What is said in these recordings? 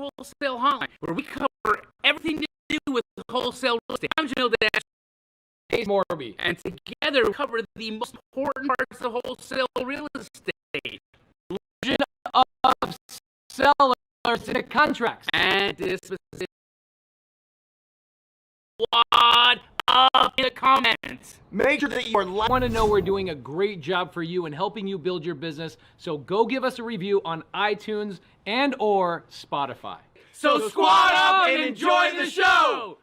Wholesale Hotline, where we cover everything to do with wholesale real estate. I'm Jamil Damji. Pace Morby. And together we cover the most important parts of wholesale real estate. Of sellers to contracts. And disposition. Squad up in the comments. Make sure that you are want to know we're doing a great job for you and helping you build your business. So go give us a review on iTunes and or Spotify. So squad up and enjoy the show.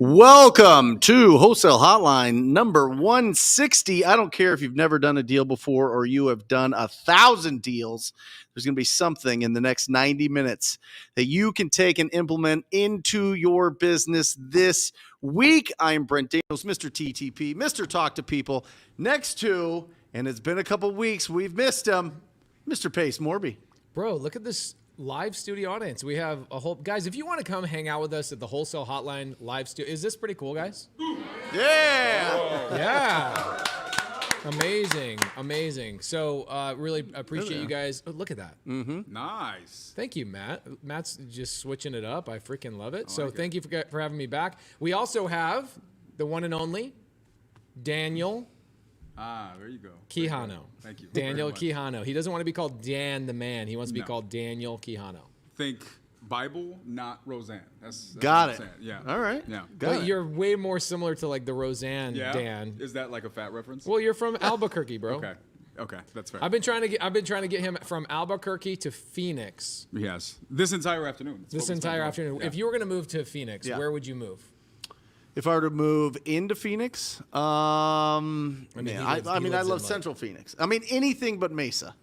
Welcome to Wholesale Hotline number 160. I don't care if you've never done a deal before or you have done 1,000 deals. There's going to be something in the next 90 minutes that you can take and implement into your business this week. I'm Brent Daniels, Mr. TTP, Mr. Talk to People. Next to, and it's been a couple weeks, we've missed him, Mr. Pace Morby. Bro, look at this live studio audience. We have a whole guys. If you want to come hang out with us at the Wholesale Hotline live studio, is this pretty cool, guys? Yeah. Whoa. Yeah. Amazing. So really appreciate you guys. Oh, look at that. Mm-hmm. Nice. Thank you, Matt. Matt's just switching it up. I freaking love it. So thank you for having me back. We also have the one and only Daniel. There you go. Quijano. Thank you. Daniel Quijano. He doesn't want to be called Dan the Man. He wants to be called Daniel Quijano. Think Bible, not Roseanne. That's Got what it. I'm saying. Yeah. All right. Yeah. But you're way more similar to like the Roseanne Yeah. Dan. Is that like a fat reference? Well, you're from Albuquerque, bro. Okay, that's fair. I've been trying to get him from Albuquerque to Phoenix. Yes. This entire afternoon. This entire afternoon. Yeah. If you were going to move to Phoenix, where would you move? If I were to move into Phoenix, I love Central Phoenix. I mean, anything but Mesa.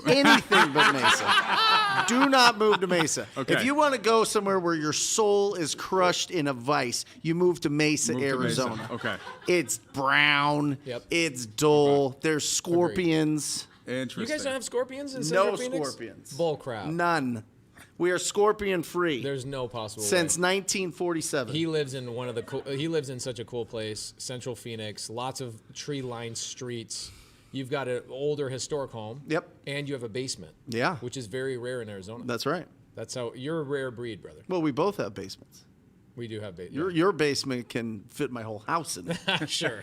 Anything but Mesa. Do not move to Mesa. Okay. If you want to go somewhere where your soul is crushed in a vice, you move to Mesa, Arizona. To Mesa. Okay. It's brown. Yep. It's dull. There's scorpions. Interesting. You guys don't have scorpions in Central No Phoenix? scorpions. Bull crap. None. We are scorpion free. There's no possible since way. 1947. He lives in he lives in such a cool place, Central Phoenix. Lots of tree-lined streets. You've got an older historic home. Yep. And you have a basement. Yeah. Which is very rare in Arizona. That's right. That's how you're a rare breed, brother. Well, we both have basements. We do have basements. Your basement can fit my whole house in it. Sure.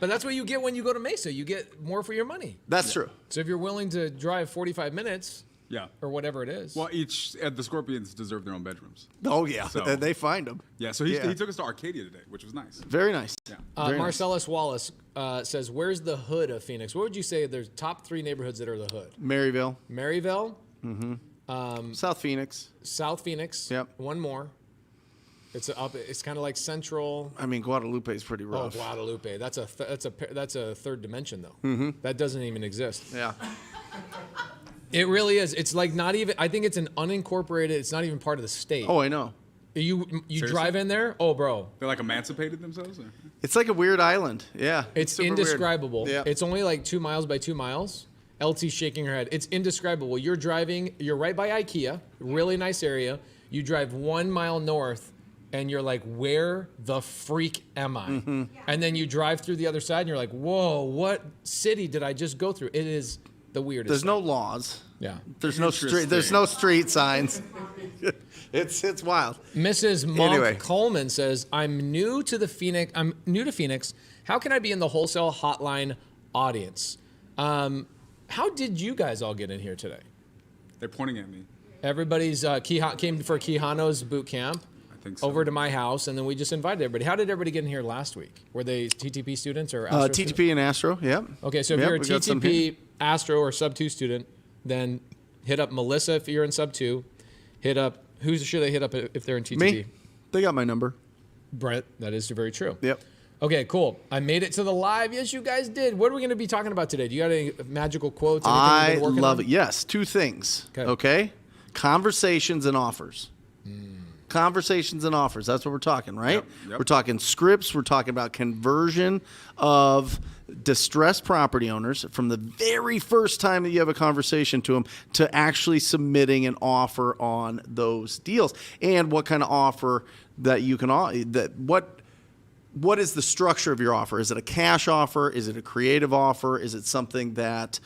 But that's what you get when you go to Mesa. You get more for your money. That's true. So if you're willing to drive 45 minutes, or whatever it is. Well, the Scorpions deserve their own bedrooms. Oh, yeah. So, they find them. Yeah, so he took us to Arcadia today, which was nice. Very nice. Yeah. Very Marcellus Wallace says, where's the hood of Phoenix? What would you say there's top 3 neighborhoods that are the hood? Maryville. Maryville. South Phoenix. South Phoenix. Yep. One more. It's kind of like central. I mean, Guadalupe is pretty rough. Oh, Guadalupe. That's a third dimension, though. That doesn't even exist. Yeah. It really is. It's like not even. I think it's an unincorporated. It's not even part of the state. Oh, I know. You Seriously? drive in there. Oh, bro. They're like emancipated themselves? Or? It's like a weird island. Yeah. It's super indescribable. weird. Yeah. It's only like 2 miles by 2 miles. LT's shaking her head. It's indescribable. You're driving. You're right by IKEA. Really nice area. You drive 1 mile north, and you're like, where the freak am I? And then you drive through the other side, and you're like, whoa, what city did I just go through? It is the weirdest. There's thing. no laws. Yeah. There's no street. There's no street signs. It's wild. Mrs. Monk Anyway. Coleman says, I'm new to Phoenix. How can I be in the Wholesale Hotline audience? How did you guys all get in here today? They're pointing at me. Everybody's came for Quijano's boot camp. I think so. Over to my house, and then we just invited everybody. How did everybody get in here last week? Were they TTP students or Astro students? TTP and Astro. Yep. Okay, so if Yep, you're a we got some here. TTP, Astro, or Sub-2 student, then hit up Melissa if you're in Sub-2. Hit up, who should I hit up if they're in TTP? Me. They got my number. Brent, that is very true. Yep. Okay, cool. I made it to the live. Yes, you guys did. What are we going to be talking about today? Do you got any magical quotes? I love it. Yes, 2 things. Okay. Okay. Conversations and offers. conversations and offers. That's what we're talking, right? Yep. We're talking scripts. We're talking about conversion of distressed property owners from the very first time that you have a conversation to them to actually submitting an offer on those deals, and what kind of offer that you can what is the structure of your offer? Is it a cash offer? Is it a creative offer? Is it something that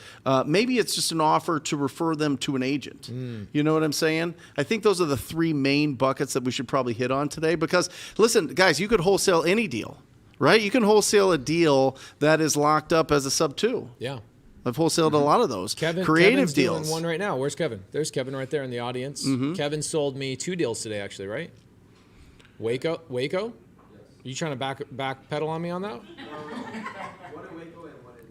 maybe it's just an offer to refer them to an agent? You know what I'm saying? I think those are the three main buckets that we should probably hit on today, because listen, guys, you could wholesale any deal, right? You can wholesale a deal that is locked up as a SUBTO. Yeah. I've wholesaled a lot of those. Creative Kevin's deals. doing one right now. Where's Kevin? There's Kevin right there in the audience. Kevin sold me 2 deals today, actually, right? Waco? You trying to backpedal on me on that?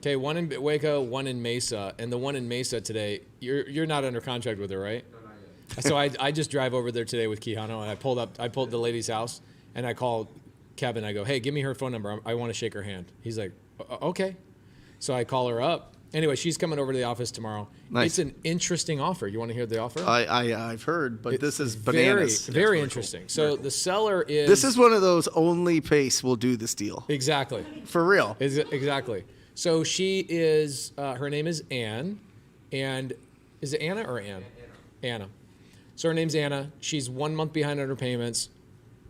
Okay, one in Waco, one in Mesa, and the one in Mesa today. You're not under contract with her, right? No, not yet. So I just drive over there today with Quijano, and I pulled the lady's house, and I called Kevin. I go, hey, give me her phone number. I want to shake her hand. He's like, okay. So I call her up. Anyway, she's coming over to the office tomorrow. Nice. It's an interesting offer. You want to hear the offer? I've heard, but this is bananas. Very interesting. Cool. So the seller is... This is one of those only Pace will do this deal. Exactly. For real. Exactly. So she is, her name is Ann, and is it Anna or Ann? Anna. So her name's Anna. She's 1 month behind on her payments.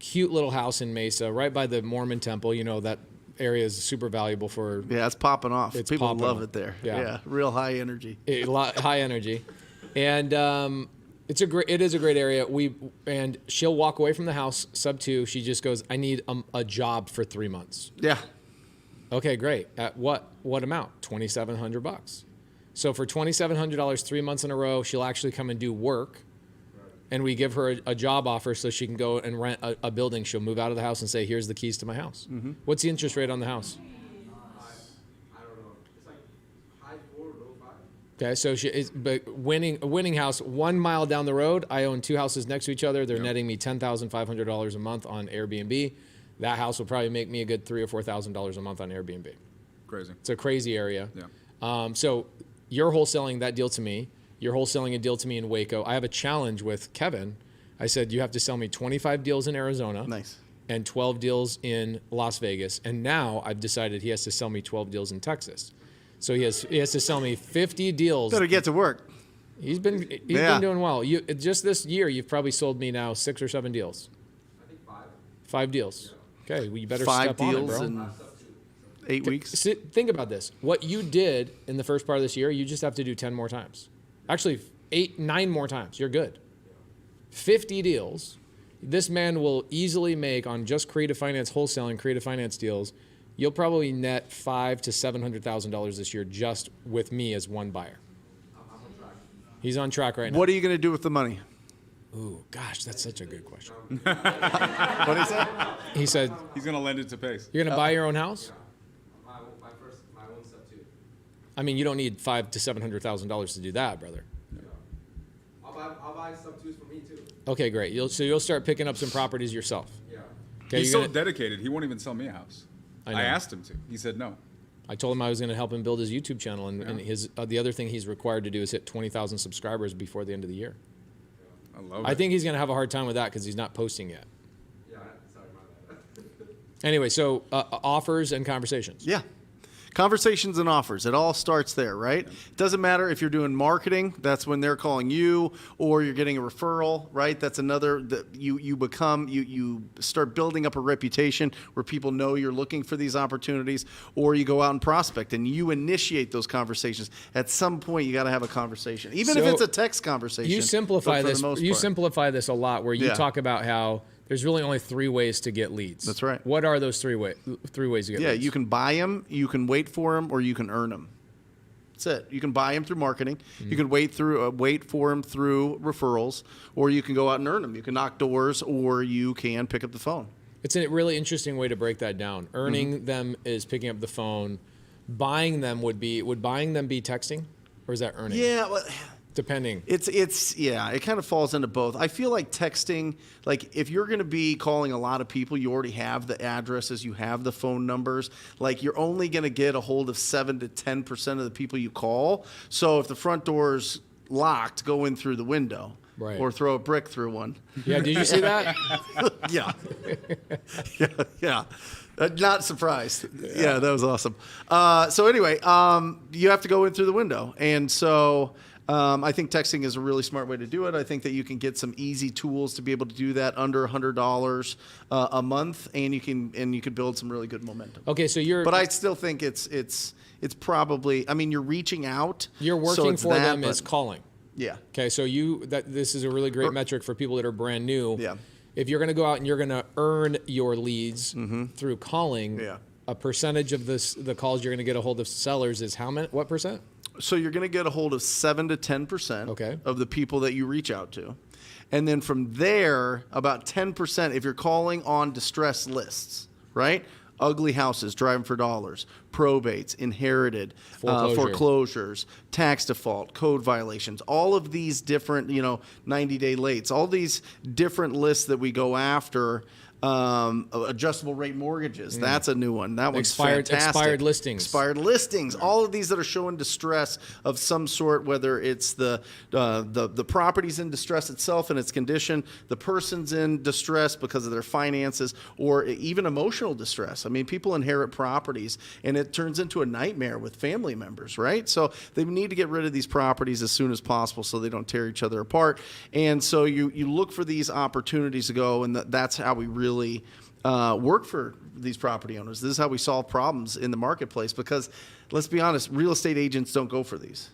Cute little house in Mesa, right by the Mormon temple. You know, that area is super valuable for... Yeah, it's popping off. People popping love off. it there. Yeah. Real high energy. High energy. And it is a great area. And she'll walk away from the house, SUBTO. She just goes, I need a job for 3 months. Yeah. Okay, great. At what amount? $2,700. So for $2,700, 3 months in a row, she'll actually come and do work. And we give her a job offer so she can go and rent a building. She'll move out of the house and say, here's the keys to my house. What's the interest rate on the house? I don't know. It's like high 4, low 5. Okay, so she is, but a winning house 1 mile down the road. I own 2 houses next to each other. They're netting me $10,500 a month on Airbnb. That house will probably make me a good $3,000 or $4,000 a month on Airbnb. Crazy. It's a crazy area. Yeah. So you're wholesaling that deal to me. You're wholesaling a deal to me in Waco. I have a challenge with Kevin. I said, you have to sell me 25 deals in Arizona. Nice. And 12 deals in Las Vegas. And now I've decided he has to sell me 12 deals in Texas. So he has to sell me 50 deals. Better get to work. He's been doing well. Just this year, you've probably sold me now 6 or 7 deals. I think 5. 5 deals. Okay, well, you better 5 step on it, deals bro. in 8 weeks. Think about this. What you did in the first part of this year, you just have to do 10 more times. Actually, 9 more times. You're good. 50 deals. This man will easily make on just creative finance wholesaling, creative finance deals. You'll probably net $500,000 to $700,000 this year just with me as one buyer. I'm on track. He's on track right now. What are you going to do with the money? Ooh, gosh, that's such a good question. What did he say? He said, He's going to lend it to Pace. "You're going to buy your own house." My own stuff too. I mean, you don't need $500,000 to $700,000 to do that, brother. I'll buy sub 2s for me too. Okay, great. You'll start picking up some properties yourself. Yeah. Okay, He's you're so gonna- dedicated, he won't even sell me a house. I know. I asked him to. He said no. I told him I was going to help him build his YouTube channel, and his the other thing he's required to do is hit 20,000 subscribers before the end of the year. I love it. I think he's going to have a hard time with that because he's not posting yet. Yeah. Sorry, my bad. Anyway, so offers and conversations. Yeah. Conversations and offers. It all starts there, right? It doesn't matter if you're doing marketing, that's when they're calling you, or you're getting a referral, right? That's another that you start building up a reputation where people know you're looking for these opportunities, or you go out and prospect and you initiate those conversations. At some point you got to have a conversation. Even if So it's a text conversation. You simplify but for this. the most You part. simplify this a lot, where you Yeah. talk about how there's really only 3 ways to get leads. That's right. What are those 3 ways to get Yeah, leads? you can buy them, you can wait for them, or you can earn them. That's it. You can buy them through marketing. You can wait for them through referrals, or you can go out and earn them. You can knock doors, or you can pick up the phone. It's a really interesting way to break that down. Earning them is picking up the phone. Buying them would buying them be texting, or is that earning? Yeah, well, Depending. it kind of falls into both. I feel like texting, like if you're going to be calling a lot of people, you already have the addresses, you have the phone numbers. Like you're only going to get a hold of 7 to 10% of the people you call. So if the front door's locked, go in through the window. Right. or throw a brick through one. Yeah, did you see that? Yeah. yeah. Not surprised. Yeah, that was awesome. So anyway, you have to go in through the window. And so I think texting is a really smart way to do it. I think that you can get some easy tools to be able to do that under $100 a month, and you can build some really good momentum. Okay, so But I still think it's probably, I mean, you're reaching out. You're so working it's for that, them but- is calling. Yeah. Okay, so this is a really great metric for people that are brand new. Yeah. If you're going to go out and you're going to earn your leads through calling, Yeah. a percentage of the calls you're going to get a hold of sellers is how many? What percent? So you're going to get a hold of 7 to 10% Okay. of the people that you reach out to. And then from there, about 10%, if you're calling on distress lists, right? Ugly houses, driving for dollars, probates, inherited, foreclosures, tax default, code violations, all of these different, 90-day lates, all these different lists that we go after. Adjustable rate mortgages. That's a new one. That one's fantastic. Expired listings. Expired listings. All of these that are showing distress of some sort, whether it's the property's in distress itself and its condition, the person's in distress because of their finances, or even emotional distress. I mean, people inherit properties and it turns into a nightmare with family members, right? So they need to get rid of these properties as soon as possible so they don't tear each other apart. And so you look for these opportunities to go, and that's how we really work for these property owners. This is how we solve problems in the marketplace, because let's be honest, real estate agents don't go for these.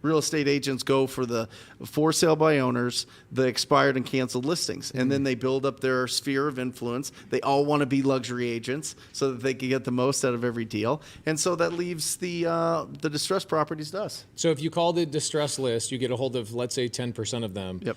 Real estate agents go for the for sale by owners, the expired and canceled listings, and then they build up their sphere of influence. They all want to be luxury agents so that they can get the most out of every deal, and so that leaves the distressed properties to us. So if you call the distress list, you get a hold of, let's say, 10% of them. Yep.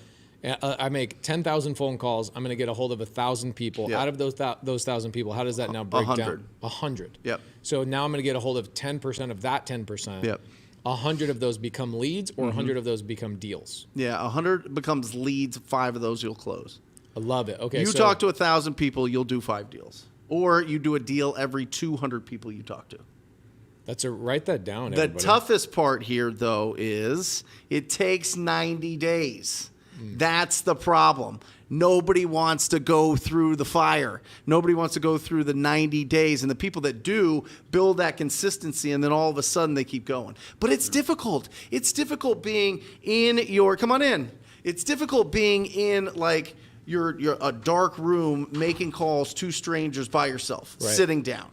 I make 10,000 phone calls. I'm going to get a hold of 1,000 people. Yep. Out of those 1,000 people, how does that now break 100. down? 100. Yep. So now I'm going to get a hold of 10% of that 10%. Yep. 100 of those become leads, or 100 of those become deals. Yeah, 100 becomes leads. 5 of those you'll close. I love it. Okay. You so talk to 1,000 people, you'll do 5 deals, or you do a deal every 200 people you talk to. write that down. The everybody. toughest part here, though, is it takes 90 days. That's the problem. Nobody wants to go through the fire. Nobody wants to go through the 90 days. And the people that do build that consistency, and then all of a sudden they keep going. But it's difficult. It's difficult being in your, come on in. It's difficult being in like you're a dark room making calls to strangers by yourself, sitting down.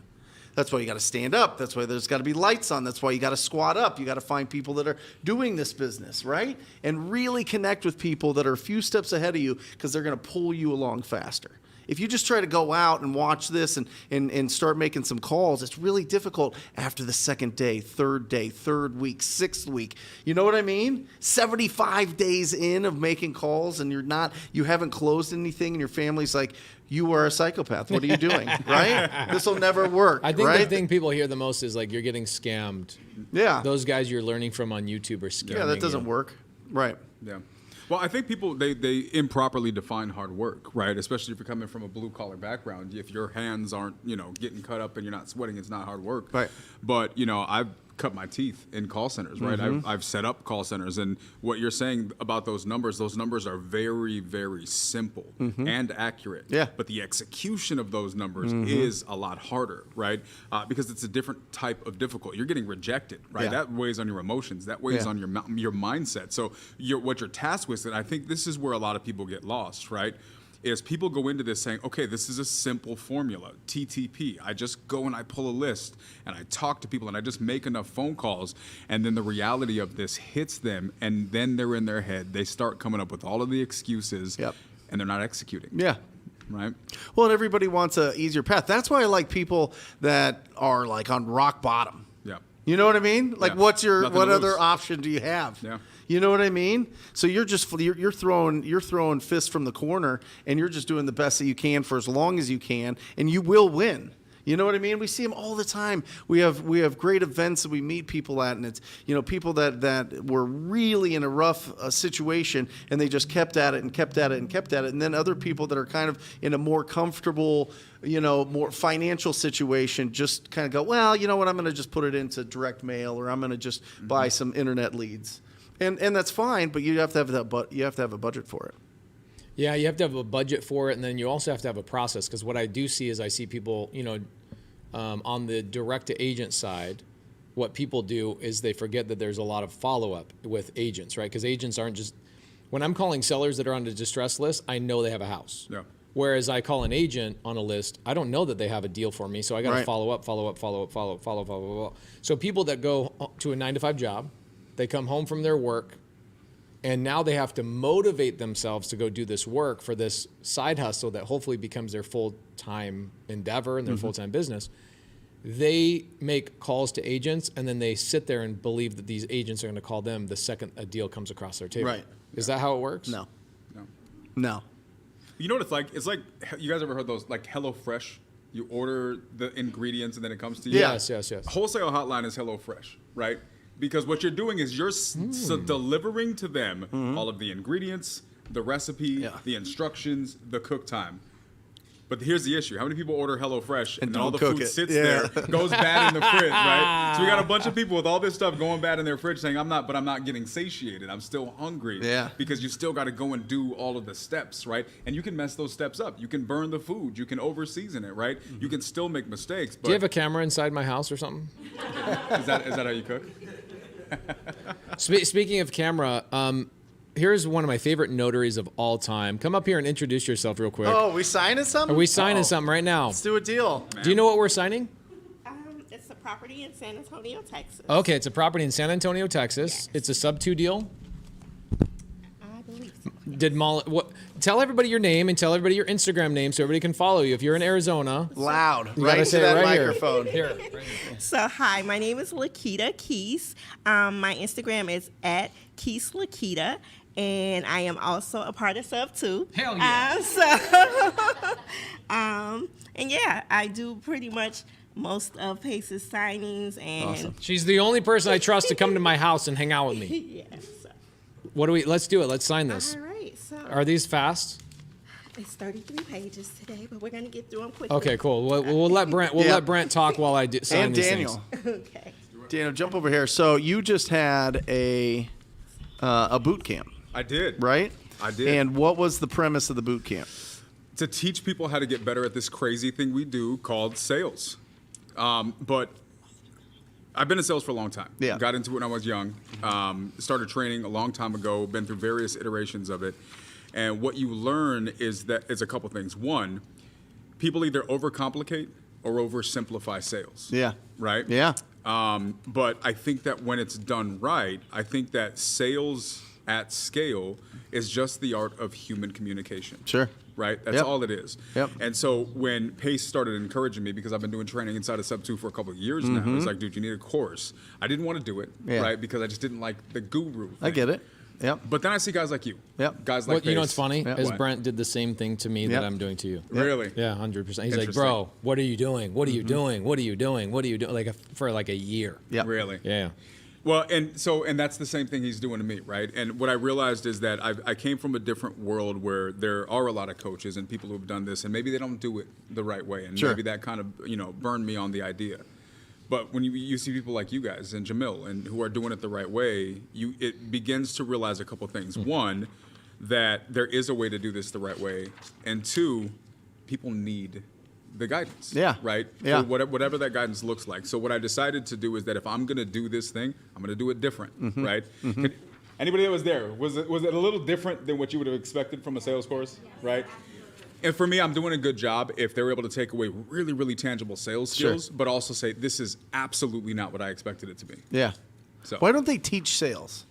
That's why you got to stand up. That's why there's got to be lights on. That's why you got to squat up. You got to find people that are doing this business, right? And really connect with people that are a few steps ahead of you, because they're going to pull you along faster. If you just try to go out and watch this and start making some calls, it's really difficult after the second day, third week, sixth week. You know what I mean? 75 days in of making calls, and you haven't closed anything, and your family's like, you are a psychopath. What are you doing? Right? This will never work. I think right? the thing people hear the most is like, you're getting scammed. Yeah. Those guys you're learning from on YouTube are scamming. Yeah, that doesn't you. work. Right. Yeah. Well, I think people, they improperly define hard work, right? Especially if you're coming from a blue collar background. If your hands aren't, getting cut up and you're not sweating, it's not hard work. Right. But, I've cut my teeth in call centers, right? I've set up call centers. And what you're saying about those numbers are very, very simple and accurate. Yeah. But the execution of those numbers is a lot harder, right? Because it's a different type of difficult. You're getting rejected, right? Yeah. That weighs on your emotions. That weighs on your mindset. So what you're tasked with, and I think this is where a lot of people get lost, right? Is people go into this saying, okay, this is a simple formula, TTP. I just go and I pull a list and I talk to people and I just make enough phone calls, and then the reality of this hits them, and then they're in their head. They start coming up with all of the excuses, and they're not executing. Yeah. Right? Well, and everybody wants an easier path. That's why I like people that are like on rock bottom. Yeah. You know what I mean? Like, Yeah. what Nothing to other lose. option do you have? Yeah. You know what I mean? So you're throwing fists from the corner, and you're just doing the best that you can for as long as you can, and you will win. You know what I mean? We see them all the time. We have great events that we meet people at, and it's people that were really in a rough situation, and they just kept at it and kept at it and kept at it, and then other people that are kind of in a more comfortable, more financial situation just kind of go, well, you know what? I'm going to just put it into direct mail, or I'm going to just buy some internet leads. And that's fine, but you have to have you have to have a budget for it. Yeah, you have to have a budget for it, and then you also have to have a process. Because what I do see is I see people, on the direct-to-agent side, what people do is they forget that there's a lot of follow-up with agents, right? Because agents aren't just... When I'm calling sellers that are on the distress list, I know they have a house. Yeah. Whereas I call an agent on a list, I don't know that they have a deal for me, so I got to follow up. So people that go to a 9-to-5 job, they come home from their work, and now they have to motivate themselves to go do this work for this side hustle that hopefully becomes their full-time endeavor and their full-time business. They make calls to agents, and then they sit there and believe that these agents are going to call them the second a deal comes across their table. Right. Is that how it works? No. You know what it's like? It's like, you guys ever heard those, like HelloFresh? You order the ingredients and then it comes to you. Yes. Wholesale Hotline is HelloFresh, right? Because what you're doing is you're delivering to them all of the ingredients, the recipe, the instructions, the cook time. But here's the issue. How many people order HelloFresh and then all the food sits there, goes bad in the fridge, right? So we got a bunch of people with all this stuff going bad in their fridge saying, I'm not getting satiated. I'm still hungry. Yeah. Because you still got to go and do all of the steps, right? And you can mess those steps up. You can burn the food. You can over-season it, right? You can still make mistakes. But Do you have a camera inside my house or something? is that how you cook? Speaking of camera, here's one of my favorite notaries of all time. Come up here and introduce yourself real quick. Oh, we signing something? Are we signing something right now? Let's do a deal. Do you know what we're signing? It's a property in San Antonio, Texas. Okay, it's a property in San Antonio, Texas. It's a SUBTO deal. I believe so. Did Molly? What? Tell everybody your name and tell everybody your Instagram name so everybody can follow you. If you're in Arizona, Loud. you Right gotta to say it that right microphone. Here. So, hi, my name is Lakita Keys. My Instagram is at Keys Lakita. And I am also a part of SUBTO. Hell yeah. And yeah, I do pretty much most of Pace's signings. And Awesome. She's the only person I trust to come to my house and hang out with me. yes. Let's do it. Let's sign this. All right. So Are these fast? it's 33 pages today, but we're gonna get through them quickly. Okay, cool. We'll let Brent. We'll let Brent talk while I sign And these Daniel. things. Okay. Daniel, jump over here. So you just had a boot camp, I did. right? I did. And what was the premise of the boot camp? To teach people how to get better at this crazy thing we do called sales. But I've been in sales for a long time. Yeah. Got into it when I was young. Started training a long time ago. Been through various iterations of it. And what you learn is a couple things. One, people either overcomplicate or oversimplify sales. Yeah. Right? Yeah. But I think that when it's done right, I think that sales at scale is just the art of human communication. Sure. Right? That's Yep. all it is. Yep. And so when Pace started encouraging me, because I've been doing training inside of SUBTO for a couple of years now, it's like, dude, you need a course. I didn't want to do it, Yeah. right? Because I just didn't like the guru thing. I get it. Yep. But then I see guys like you. Yep. Guys like What, you know Pace. what's funny Yeah. is What? Brent did the same thing to me Yep. that I'm doing to you. Really? Yeah, 100%. He's like, Interesting. bro, what are you doing? What are you doing? What are you doing? What are you doing? Like for like a year. Yep. Really? Yeah. Well, and that's the same thing he's doing to me, right? And what I realized is that I came from a different world where there are a lot of coaches and people who have done this, and maybe they don't do it the right way, and Sure. maybe that kind of burned me on the idea. But when you see people like you guys and Jamil and who are doing it the right way, it begins to realize a couple things. One, that there is a way to do this the right way, and two, people need the guidance. Yeah. Right? Yeah. For whatever that guidance looks like. So what I decided to do is that if I'm going to do this thing, I'm going to do it different, right? Anybody that was there, was it a little different than what you would have expected from a sales course, right? And for me, I'm doing a good job if they're able to take away really, really tangible sales Sure. skills, but also say, this is absolutely not what I expected it to be. Yeah. So Why don't they teach sales?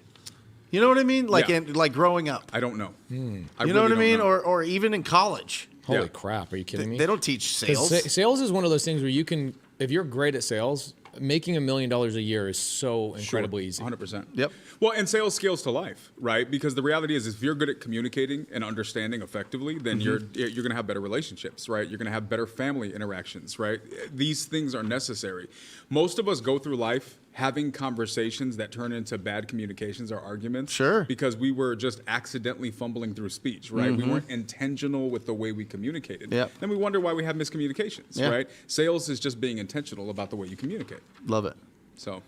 You know what I mean? Like Yeah. like growing up. I don't know. You know what I mean? Or even in college. Holy Yeah. crap. Are you kidding me? They don't teach 'Cause sales. Sales is one of those things where you can, if you're great at sales, making $1 million a year is so incredibly easy. 100%. Yep. Well, and sales scales to life, right? Because the reality is if you're good at communicating and understanding effectively, then you're going to have better relationships, right? You're going to have better family interactions, right? These things are necessary. Most of us go through life having conversations that turn into bad communications or arguments. Sure. Because we were just accidentally fumbling through speech, right? We weren't intentional with the way we communicated. Yep. Then we wonder why we have miscommunications, Yeah. right? Sales is just being intentional about the way you communicate. Love it. So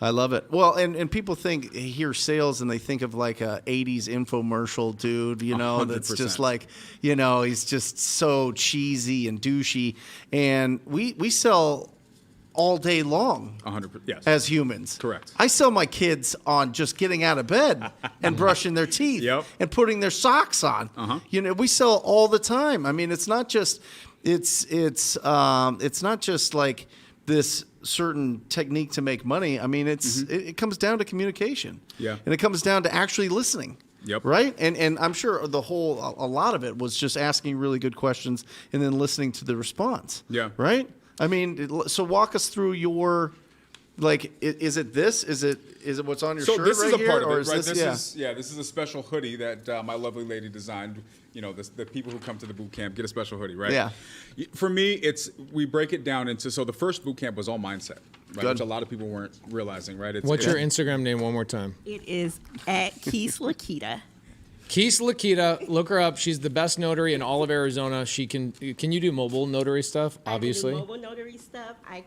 I love it. Well, and people hear sales and they think of like a 80s infomercial dude, that's just 100%. like, he's just so cheesy and douchey. And we sell all day long 100%. Yes. as humans. Correct. I sell my kids on just getting out of bed and brushing their teeth Yep. and putting their socks on. We sell all the time. I mean, it's not just not just like this certain technique to make money. I mean, it comes down to communication. Yeah. And it comes down to actually listening. Yep. Right? And I'm sure a lot of it was just asking really good questions and then listening to the response. Yeah. Right? I mean, so walk us through your, like, is it this? Is it what's on your So shirt this right is a here? part of Or it, right? is this, This is a special hoodie that my lovely lady designed. The people who come to the boot camp get a special hoodie, right? Yeah. For me, we break it down into, so the first boot camp was all mindset, right? Good. Which a lot of people weren't realizing, right? What's your Instagram name one more time? It is at Keys Lakita. Keys Lakita, look her up. She's the best notary in all of Arizona. Can you do mobile notary stuff? Obviously. I can do mobile notary stuff. I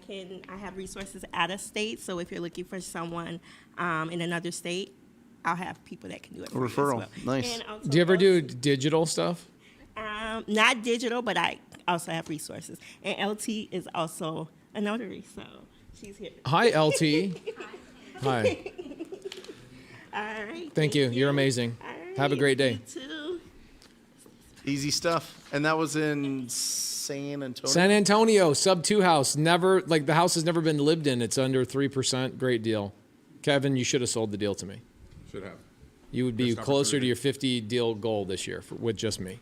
have resources out of state. So if you're looking for someone in another state, I'll have people that can do it. For Referral. You as well. Nice. And also Do you ever do digital stuff? Not digital, but I also have resources. And LT is also a notary, so she's here. Hi, LT. Hi. All right. Thank you. You're amazing. All right, Have a great day. You too. Easy stuff. And that was in San Antonio? San Antonio, SUBTO house. Never, like, the house has never been lived in. It's under 3%. Great deal. Kevin, you should have sold the deal to me. Should have. You would be Missed closer to opportunity. your 50 deal goal this year with just me.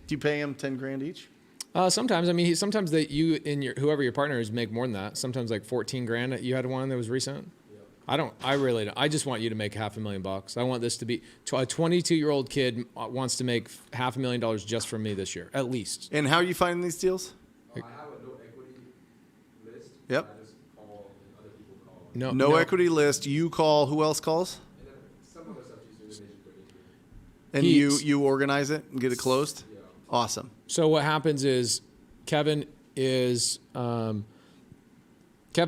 Do you pay him $10,000 each? Sometimes, I mean, sometimes that you and whoever your partner is make more than that. Sometimes like 14 grand. You had one that was recent. I really don't. I just want you to make $500,000. I want this to be a 22-year-old kid wants to make $500,000 just from me this year, at least. And how are you finding these deals? I have a no equity list. Yep. I just call and other people call. No equity list. You call. Who else calls? And then some other stuff you do, they just put into it. And He's- you organize it and get it closed? Yeah. Awesome. So what happens is Kevin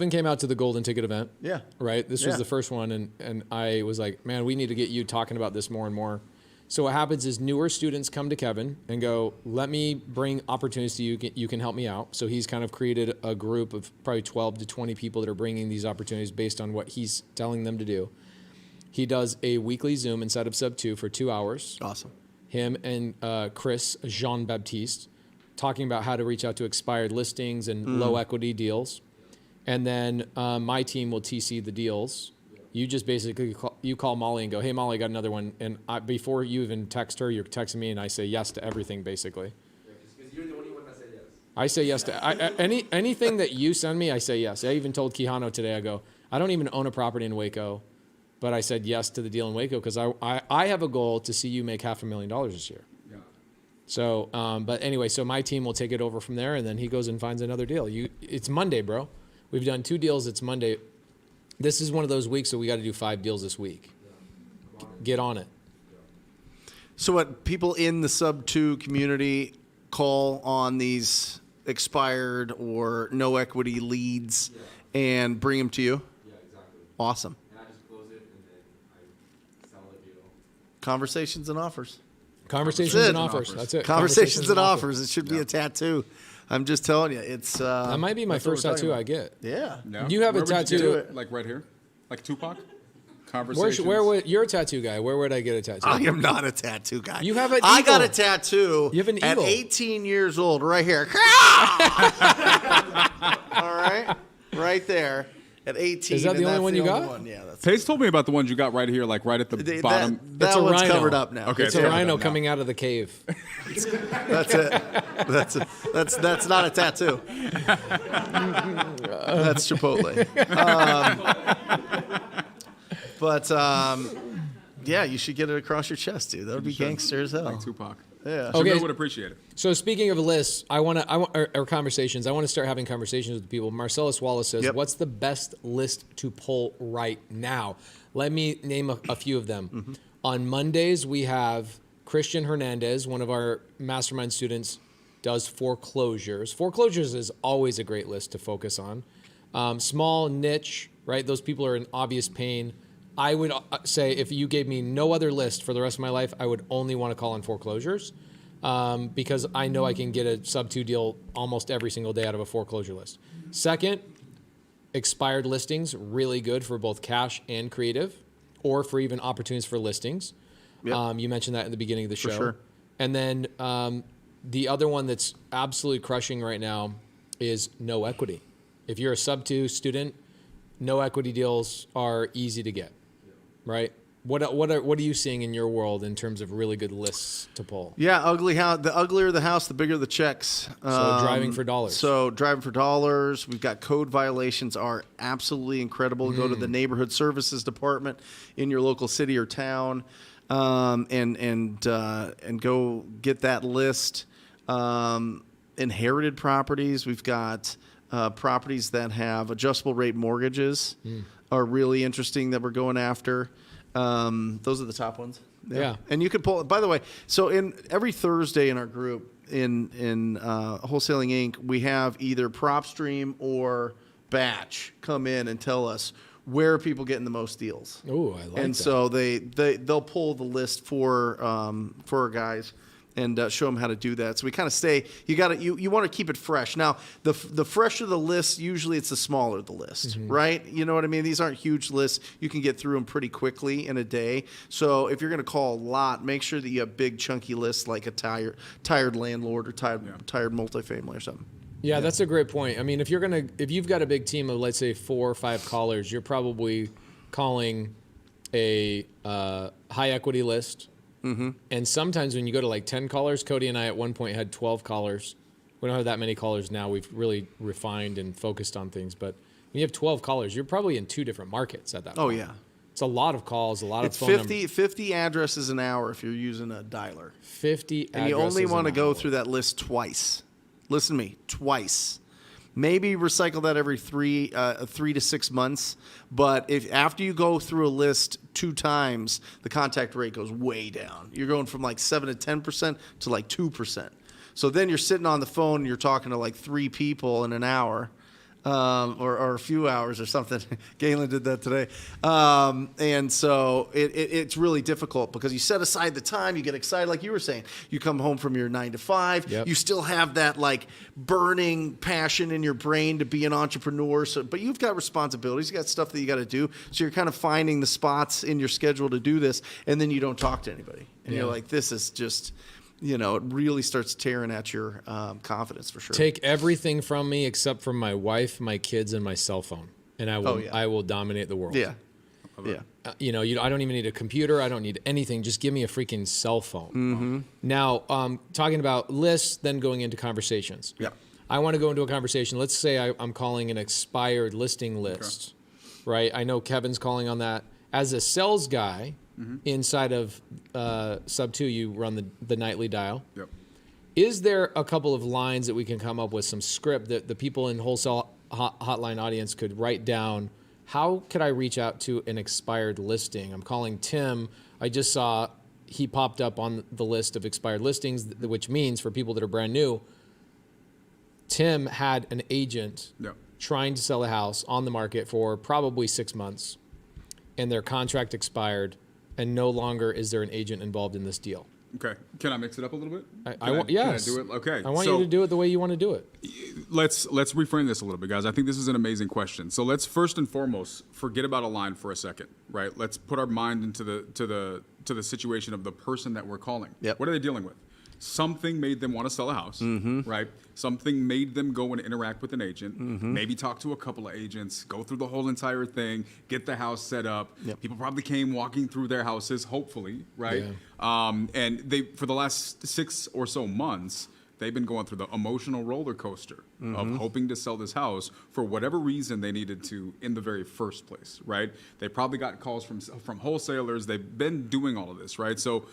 came out to the Golden Ticket event. Yeah. Right? This was Yeah. the first one, and I was like, man, we need to get you talking about this more and more. So what happens is newer students come to Kevin and go, let me bring opportunities to you. You can help me out. So he's kind of created a group of probably 12 to 20 people that are bringing these opportunities based on what he's telling them to do. He does a weekly Zoom inside of SUBTO for 2 hours. Awesome. Him and Chris Jean-Baptiste talking about how to reach out to expired listings and low equity deals. And then my team will TC the deals. You just basically call Molly and go, hey, Molly, I got another one. And before you even text her, you're texting me, and I say yes to everything, basically. Yeah, because you're the only one that said yes. I say yes to anything that you send me, I say yes. I even told Quijano today, I go, I don't even own a property in Waco, but I said yes to the deal in Waco because I have a goal to see you make $500,000 this year. Yeah. So, but anyway, so my team will take it over from there, and then he goes and finds another deal. It's Monday, bro. We've done 2 deals. It's Monday. This is one of those weeks, so we got to do 5 deals this week. Get on it. So what people in the SUBTO community call on these expired or no equity leads and bring them to you? Yeah, exactly. Awesome. And I just close it and then I sell the deal. Conversations and offers. Conversations That's it. and offers. That's it. Conversations and offers. It should be a tattoo. I'm just telling you, it's. That might be my that's what first we're talking tattoo about. I get. Yeah. No? You have a Where would you tattoo. get it? Like right here? Like Tupac? Conversations. Where would you're a tattoo guy? Where would I get a tattoo? I am not a tattoo guy. You have an I got eagle. a tattoo You have an at eagle. 18 years old, right here. All right, right there. At 18. Is that the and only that's one you got? One. Yeah, that's Pace told me about the ones you got right here, like right at the bottom. That a one's rhino. covered up now. Okay, It's it's a covered rhino up now. coming out of the cave. That's it. That's not a tattoo. That's Chipotle. Yeah, you should get it across your chest, dude. That would be gangster as hell. Like Tupac. Yeah. Okay. Jamil would appreciate it. So speaking of lists, or conversations. I want to start having conversations with people. Marcellus Wallace says, Yep. "What's the best list to pull right now?" Let me name a few of them. Mm-hmm. On Mondays, we have Christian Hernandez, one of our mastermind students, does foreclosures. Foreclosures is always a great list to focus on. Small niche right? Those people are in obvious pain. I would say if you gave me no other list for the rest of my life, I would only want to call on foreclosures because I know I can get a sub-2 deal almost every single day out of a foreclosure list. Second, expired listings, really good for both cash and creative, or for even opportunities for listings. Yep. You mentioned that in the beginning of the show. sure. And then the other one that's absolutely crushing right now is no equity. If you're a sub-2 student, no equity deals are easy to get, right? What are you seeing in your world in terms of really good lists to pull? Yeah, ugly house. The uglier the house, the bigger the checks. So driving for dollars. So driving for dollars. We've got code violations are absolutely incredible. Go to the neighborhood services department in your local city or town, and go get that list. Inherited properties. We've got properties that have adjustable rate mortgages are really interesting that we're going after. Those are the top ones. Yeah. And you can pull, by the way, so in every Thursday in our group in Wholesaling Inc., we have either PropStream or Batch come in and tell us where are people getting the most deals. Ooh, I like and that. so they'll pull the list for our guys and show them how to do that. So we kind of stay. You want to keep it fresh. Now, the fresher the list, usually it's the smaller the list, right? You know what I mean? These aren't huge lists. You can get through them pretty quickly in a day. So if you're going to call a lot, make sure that you have big chunky lists like a tired landlord or tired multifamily or something. Yeah, that's a great point. I mean, if you've got a big team of, let's say, 4 or 5 callers, you're probably calling a high equity list. And sometimes when you go to like 10 callers, Cody and I at one point had 12 callers. We don't have that many callers now. We've really refined and focused on things. But when you have 12 callers, you're probably in 2 different markets at that point. Oh, yeah. It's a lot of calls, a lot It's of phone numbers. 50 addresses an hour if you're using a dialer. 50 And you only want to to go through that list twice. Listen to me, twice. Maybe recycle that every 3 to 6 months. But if after you go through a list 2 times, the contact rate goes way down. You're going from like 7 to 10% to like 2%. So then you're sitting on the phone and you're talking to like 3 people in an hour. Or a few hours or something. Galen did that today. And so it's really difficult because you set aside the time, you get excited, like you were saying. You come home from your 9 to 5. Yep. You still have that like burning passion in your brain to be an entrepreneur. So, but you've got responsibilities. You got stuff that you got to do. So you're kind of finding the spots in your schedule to do this, and then you don't talk to anybody. And you're like, this is just... it really starts tearing at your confidence for sure. Take everything from me except from my wife, my kids, and my cell phone, and I will dominate the world. Yeah. Yeah. I don't even need a computer. I don't need anything. Just give me a freaking cell phone. Now, talking about lists, then going into conversations. Yeah. I want to go into a conversation. Let's say I'm calling an expired listing list, right? I know Kevin's calling on that. As a sales guy, inside of SUBTO, you run the nightly dial. Yep. Is there a couple of lines that we can come up with, some script that the people in Wholesale Hotline audience could write down? How could I reach out to an expired listing? I'm calling Tim. I just saw he popped up on the list of expired listings, which means for people that are brand new, Tim had an agent trying to sell a house on the market for probably 6 months, and their contract expired, and no longer is there an agent involved in this deal. Okay. Can I mix it up a little bit? Yes. Can I do it? Okay. I want you to do it the way you want to do it. Let's reframe this a little bit, guys. I think this is an amazing question. So let's first and foremost forget about a line for a second, right? Let's put our mind into the situation of the person that we're calling. Yep. What are they dealing with? Something made them want to sell a house, right? Something made them go and interact with an agent, maybe talk to a couple of agents, go through the whole entire thing, get the house set up. Yep. People probably came walking through their houses, hopefully, right? Yeah. And they, for the last 6 or so months, they've been going through the emotional roller coaster of hoping to sell this house for whatever reason they needed to in the very first place, right? They probably got calls from wholesalers. They've been doing all of this, right? So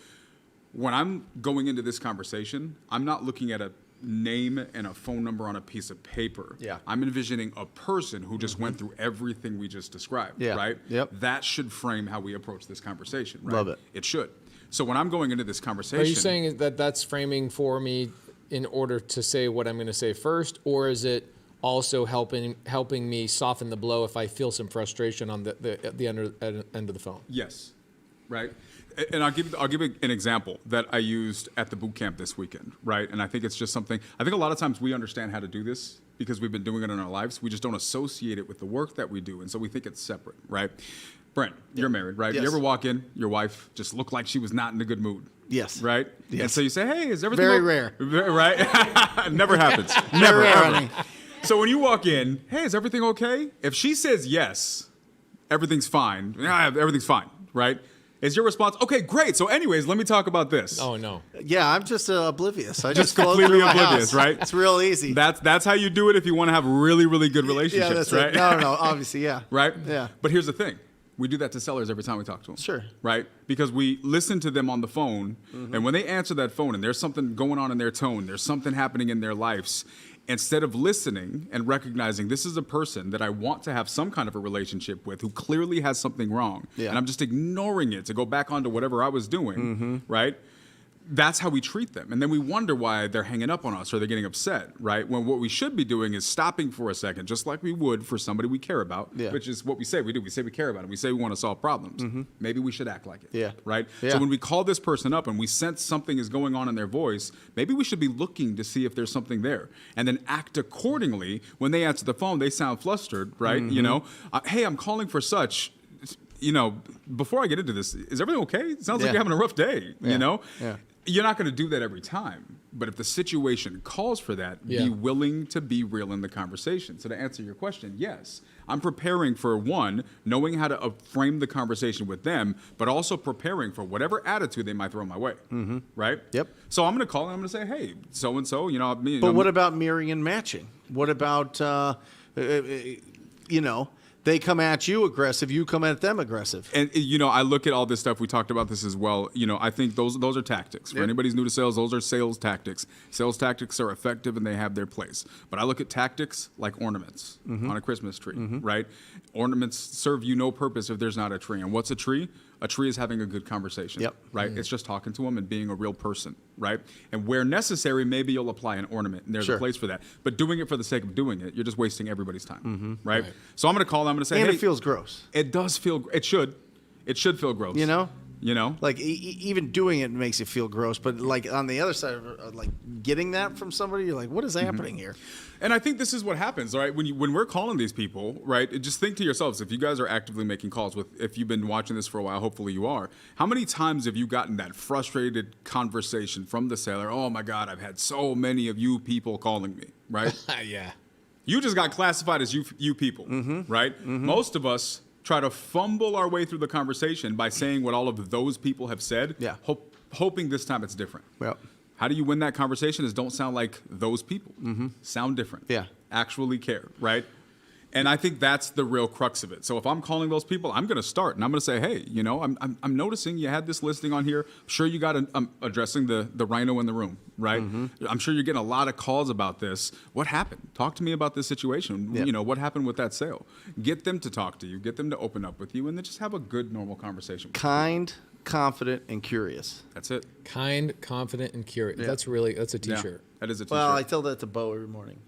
when I'm going into this conversation, I'm not looking at a name and a phone number on a piece of paper. Yeah. I'm envisioning a person who just went through everything we just described, right? Yep. That should frame how we approach this conversation, right? Love it. It should. So when I'm going into this conversation... Are you saying that that's framing for me in order to say what I'm going to say first, or is it also helping me soften the blow if I feel some frustration on the end of the phone. Yes, right. And I'll give an example that I used at the boot camp this weekend, right? And I think it's just something. I think a lot of times we understand how to do this because we've been doing it in our lives. We just don't associate it with the work that we do, and so we think it's separate, right? Brent, you're married, right? Yes. You ever walk in, your wife just looked like she was not in a good mood? Yes. Right? Yes. And so you say, hey, is everything Very okay? rare. Right? Never happens. Very Never, rare, ever. honey. So when you walk in, hey, is everything okay? If she says yes, everything's fine. Yeah, everything's fine, right? Is your response, okay, great. So anyways, let me talk about this. Oh, no. Yeah, I'm just oblivious. I just completely completely oblivious, house. right? It's real easy. That's how you do it if you want to have really, really good relationships, yeah, that's right? it. No, obviously, yeah. Right? Yeah. But here's the thing. We do that to sellers every time we talk to them. Sure. Right? Because we listen to them on the phone, and when they answer that phone and there's something going on in their tone, there's something happening in their lives, instead of listening and recognizing this is a person that I want to have some kind of a relationship with who clearly has something wrong, Yeah. and I'm just ignoring it to go back onto whatever I was doing, right? That's how we treat them. And then we wonder why they're hanging up on us or they're getting upset, right? When what we should be doing is stopping for a second, just like we would for somebody we care about, Yeah. which is what we say we do. We say we care about them. We say we want to solve problems. Maybe we should act like it, Yeah. right? Yeah. So when we call this person up and we sense something is going on in their voice, maybe we should be looking to see if there's something there and then act accordingly. When they answer the phone, they sound flustered, right? You know, hey, I'm calling for such. You know, before I get into this, is everything okay? It sounds like Yeah. you're having a rough day, Yeah. you know? Yeah. You're not going to do that every time, but if the situation calls for that, Yeah. be willing to be real in the conversation. So to answer your question, yes, I'm preparing for one, knowing how to frame the conversation with them, but also preparing for whatever attitude they might throw my way, right? Yep. So I'm going to call and I'm going to say, hey, so and so, you know, me. But what about mirroring and matching? What about, you know, they come at you aggressive, you come at them aggressive? And you know, I look at all this stuff. We talked about this as well. You know, I think those are tactics. For Yeah. anybody who's new to sales, those are sales tactics. Sales tactics are effective and they have their place. But I look at tactics like ornaments on a Christmas tree, right? Ornaments serve you no purpose if there's not a tree. And what's a tree? A tree is having a good conversation, Yep. right? It's just talking to them and being a real person, right? And where necessary, maybe you'll apply an ornament, and there's Sure. a place for that. But doing it for the sake of doing it, you're just wasting everybody's time, right? So I'm going to call them. I'm going to say, And hey, it feels gross. it does feel. It should feel gross. You know? You know. Like even doing it makes you feel gross, but like on the other side, like getting that from somebody, you're like, what is happening here? And I think this is what happens, right? When we're calling these people, right? Just think to yourselves, if you guys are actively making calls if you've been watching this for a while, hopefully you are. How many times have you gotten that frustrated conversation from the seller? Oh my God, I've had so many of you people calling me, right? Yeah. You just got classified as you people, right? Most of us try to fumble our way through the conversation by saying what all of those people have said, Yeah. hoping this time it's different. Well, How do you win that conversation is don't sound like those people. Sound different. Yeah. Actually care, right? And I think that's the real crux of it. So if I'm calling those people, I'm going to start and I'm going to say, hey, you know, I'm noticing you had this listing on here. I'm sure you got addressing the rhino in the room, right? I'm sure you're getting a lot of calls about this. What happened? Talk to me about this situation. Yep. You know, what happened with that sale? Get them to talk to you. Get them to open up with you, and then just have a good, normal conversation. kind, confident, and curious. That's it. Kind, confident, and curious. That's a T-shirt. Yeah, that is a T-shirt. Well, I tell that to Bo every morning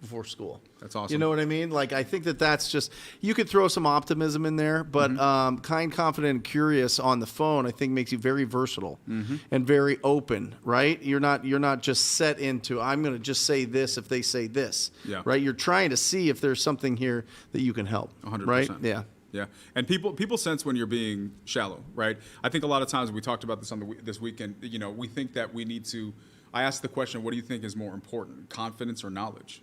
before school. That's awesome. You know what I mean? Like, I think that's just, you could throw some optimism in there, but kind, confident, and curious on the phone, I think makes you very versatile and very open, right? You're not just set into, I'm going to just say this if they say this, Yeah. right? You're trying to see if there's something here that you can help, 100%. right? Yeah. Yeah, and people sense when you're being shallow, right? I think a lot of times we talked about this on this weekend. You know, we think that we need to. I asked the question, what do you think is more important, confidence or knowledge?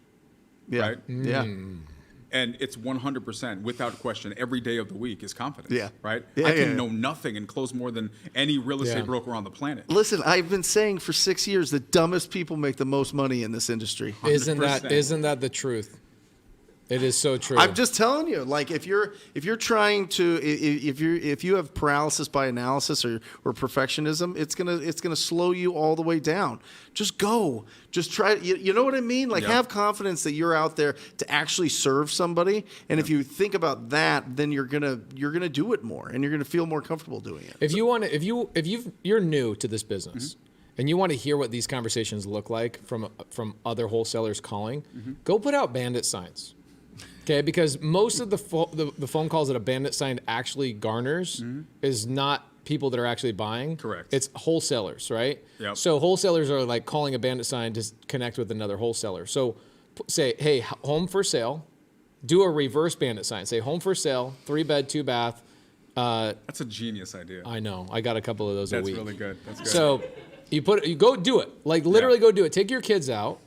Yeah. Right? Yeah. And it's 100% without question. Every day of the week is confidence. Yeah. Right. Yeah, I can yeah. know nothing and close more than any real estate Yeah. broker on the planet. Listen, I've been saying for 6 years the dumbest people make the most money in this industry. 100%. Isn't that the truth? It is so true. I'm just telling you, like if you're trying to if you have paralysis by analysis or perfectionism, it's gonna slow you all the way down. Just go, just try. You know what I mean? Like Yeah. have confidence that you're out there to actually serve somebody, and if you think about that, then you're gonna do it more, and you're gonna feel more comfortable doing it. If you're new to this business, and you want to hear what these conversations look like from other wholesalers calling, go put out bandit signs. Okay, because most of the phone calls that a bandit sign actually garners is not people that are actually buying. Correct. It's wholesalers, right? Yep. So wholesalers are like calling a bandit sign to connect with another wholesaler. So say, hey, home for sale. Do a reverse bandit sign. Say home for sale, 3-bed, 2-bath. That's a genius idea. I know. I got a couple of those a week. That's really good. That's good. So you go do it. Like literally go do it. Take your kids out.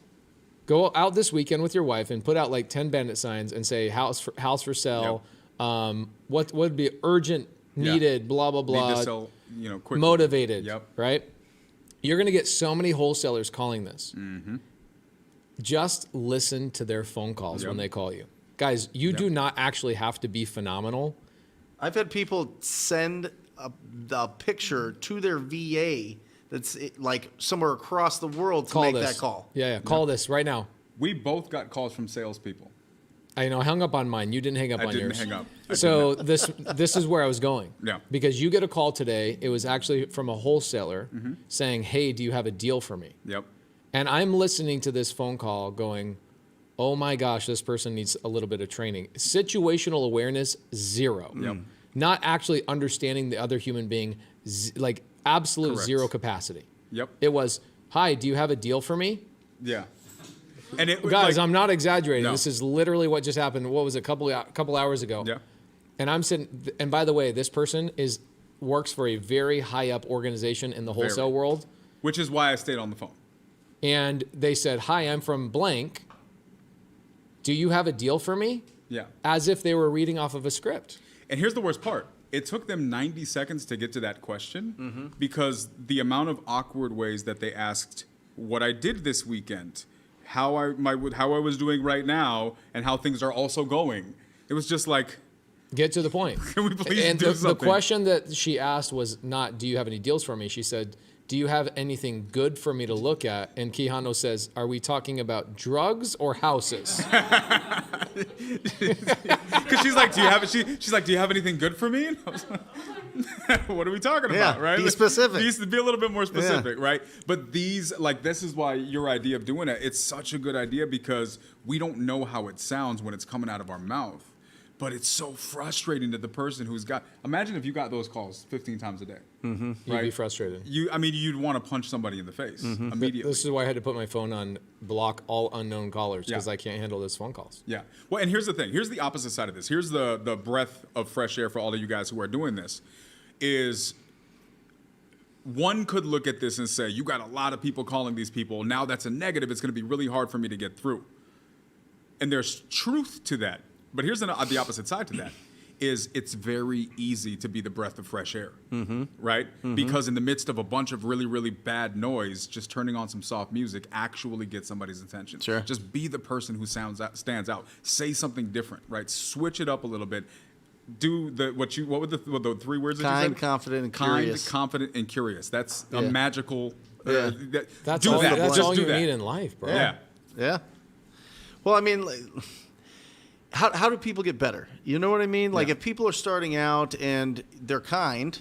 Go out this weekend with your wife and put out like 10 bandit signs and say house for sale. Yep. What would be urgent, needed, blah blah blah. Need to sell, quickly. Motivated. Yep. Right. You're gonna get so many wholesalers calling this. Just listen to their phone calls when they call you, guys. You do not actually have to be phenomenal. I've had people send a picture to their VA that's like somewhere across the world to make that call. Yeah. Call this right now. We both got calls from salespeople. I hung up on mine. You didn't hang up on yours. I didn't hang up. So this is where I was going. Yeah. Because you get a call today. It was actually from a wholesaler saying, "Hey, do you have a deal for me?" Yep. And I'm listening to this phone call going, "Oh my gosh, this person needs a little bit of training." Situational awareness, 0. Yep. Not actually understanding the other human being, like absolute Correct. 0 capacity. Yep. It was, "Hi, do you have a deal for me?" Yeah. And it Guys, like, I'm not exaggerating. No. This is literally what just happened. What was it, a couple hours ago? Yeah. And I'm sitting. And by the way, this person works for a very high up organization in the wholesale world. Which is why I stayed on the phone. And they said, "Hi, I'm from blank. Do you have a deal for me?" Yeah. As if they were reading off of a script. And here's the worst part. It took them 90 seconds to get to that question because the amount of awkward ways that they asked what I did this weekend, how I was doing right now, and how things are also going. It was just like, Get to the point. Can we please and do the something? question that she asked was not, "Do you have any deals for me?" She said, "Do you have anything good for me to look at?" And Quijano says, "Are we talking about drugs or houses?" Because she's like, she's like, "Do you have anything good for me?" And I was like, what are we talking about, right? Be specific. Be a little bit more specific, right? But this is why your idea of doing it, it's such a good idea because we don't know how it sounds when it's coming out of our mouth. But it's so frustrating to the person who's imagine if you got those calls 15 times a day. You'd be frustrated. You'd want to punch somebody in the face immediately. This is why I had to put my phone on block all unknown callers because I can't handle those phone calls. Yeah. Well, and here's the thing. Here's the opposite side of this. Here's the breath of fresh air for all of you guys who are doing this. Is one could look at this and say, you got a lot of people calling these people. Now that's a negative. It's going to be really hard for me to get through. And there's truth to that. But here's the opposite side to that. Is it's very easy to be the breath of fresh air, right? Because in the midst of a bunch of really, really bad noise, just turning on some soft music actually gets somebody's attention. Sure. Just be the person who stands out. Say something different, right? Switch it up a little bit. Do what were the 3 words that you said? Kind, confident, and curious. Kind, confident, and curious. That's a magical. Yeah. That's do all, that. that's Just all do you that. need in life, bro. Yeah. Yeah. Well, I mean, how do people get better? You know what I mean? Like if people are starting out and they're kind,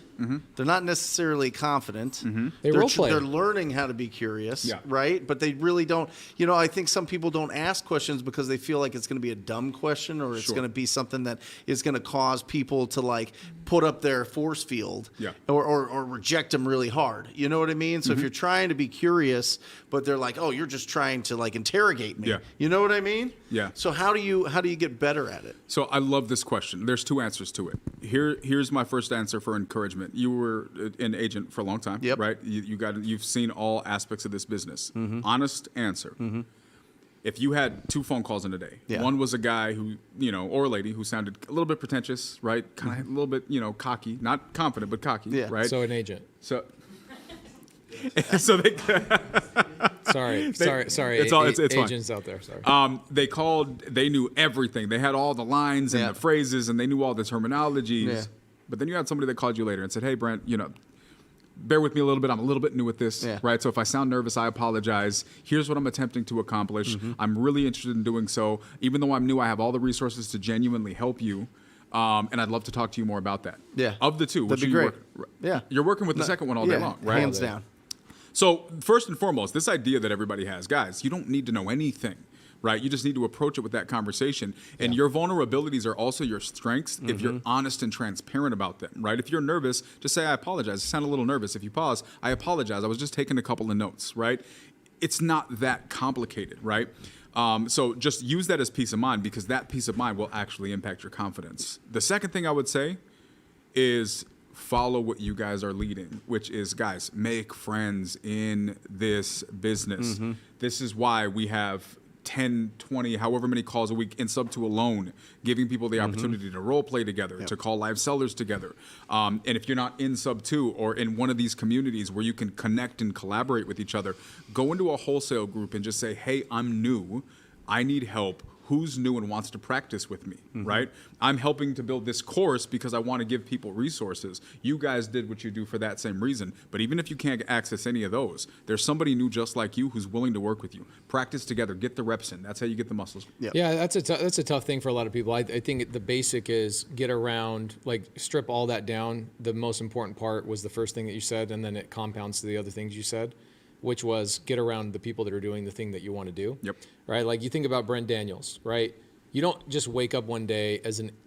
they're not necessarily confident. They role play. They're learning how to be curious, Yeah. right? But they really don't. I think some people don't ask questions because they feel like it's going to be a dumb question or it's Sure. going to be something that is going to cause people to like put up their force field or reject them really hard. You know what I mean? So if you're trying to be curious, but they're like, oh, you're just trying to like interrogate me. Yeah. You know what I mean? Yeah. So how do you get better at it? So I love this question. There's 2 answers to it. Here's my first answer for encouragement. You were an agent for a long time, Yep. right? You've seen all aspects of this business. Honest answer. If you had 2 phone calls in a day, one was a guy who, or a lady who sounded a little bit pretentious, right? Kind of a little bit, cocky, not confident, but cocky, Yeah. right? So an agent. So they Sorry. It's fine. Agents out there. Sorry. they called. They knew everything. They had all the lines and the phrases, and they knew all the terminologies. Yeah. But then you had somebody that called you later and said, "Hey, Brent, bear with me a little bit. I'm a little bit new at this, right? So if I sound nervous, I apologize. Here's what I'm attempting to accomplish. I'm really interested in doing so. Even though I'm new, I have all the resources to genuinely help you." And I'd love to talk to you more about that. Yeah. Of the 2, That'd which be are you great. Yeah. You're working with the second one all day long, right? Hands down. So first and foremost, this idea that everybody has, guys, you don't need to know anything, right? You just need to approach it with that conversation. And your vulnerabilities are also your strengths if you're honest and transparent about them, right? If you're nervous, just say, I apologize. I sound a little nervous. If you pause, I apologize. I was just taking a couple of notes, right? It's not that complicated, right? So just use that as peace of mind, because that peace of mind will actually impact your confidence. The second thing I would say is follow what you guys are leading, which is, guys, make friends in this business. This is why we have 10, 20, however many calls a week in SUBTO alone, giving people the opportunity to role play together, to call live sellers together. And if you're not in SUBTO or in one of these communities where you can connect and collaborate with each other, go into a wholesale group and just say, hey, I'm new. I need help. Who's new and wants to practice with me, right? I'm helping to build this course because I want to give people resources. You guys did what you do for that same reason. But even if you can't access any of those, there's somebody new just like you who's willing to work with you. Practice together, get the reps in. That's how you get the muscles. Yeah, that's a tough thing for a lot of people. I think the basic is get around, like strip all that down. The most important part was the first thing that you said, and then it compounds to the other things you said, which was get around the people that are doing the thing that you want to do. Yep. Right? Like you think about Brent Daniels, right? You don't just wake up one day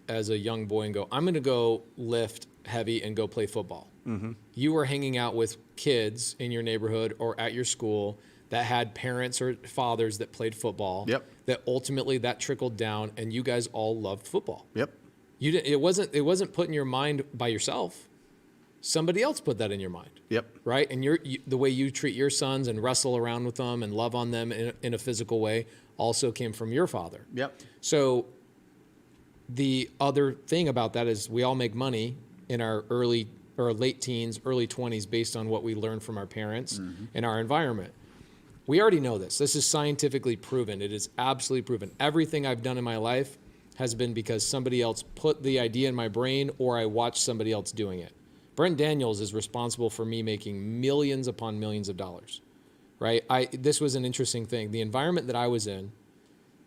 as a young boy and go, I'm going to go lift heavy and go play football. You were hanging out with kids in your neighborhood or at your school that had parents or fathers that played football. Yep. That ultimately that trickled down, and you guys all loved football. Yep. It wasn't put in your mind by yourself. Somebody else put that in your mind. Yep. Right? And the way you treat your sons and wrestle around with them and love on them in a physical way also came from your father. Yep. So the other thing about that is we all make money in our early or late teens, early 20s based on what we learned from our parents and our environment. We already know this. This is scientifically proven. It is absolutely proven. Everything I've done in my life has been because somebody else put the idea in my brain or I watched somebody else doing it. Brent Daniels is responsible for me making millions upon millions of dollars, right? This was an interesting thing. The environment that I was in,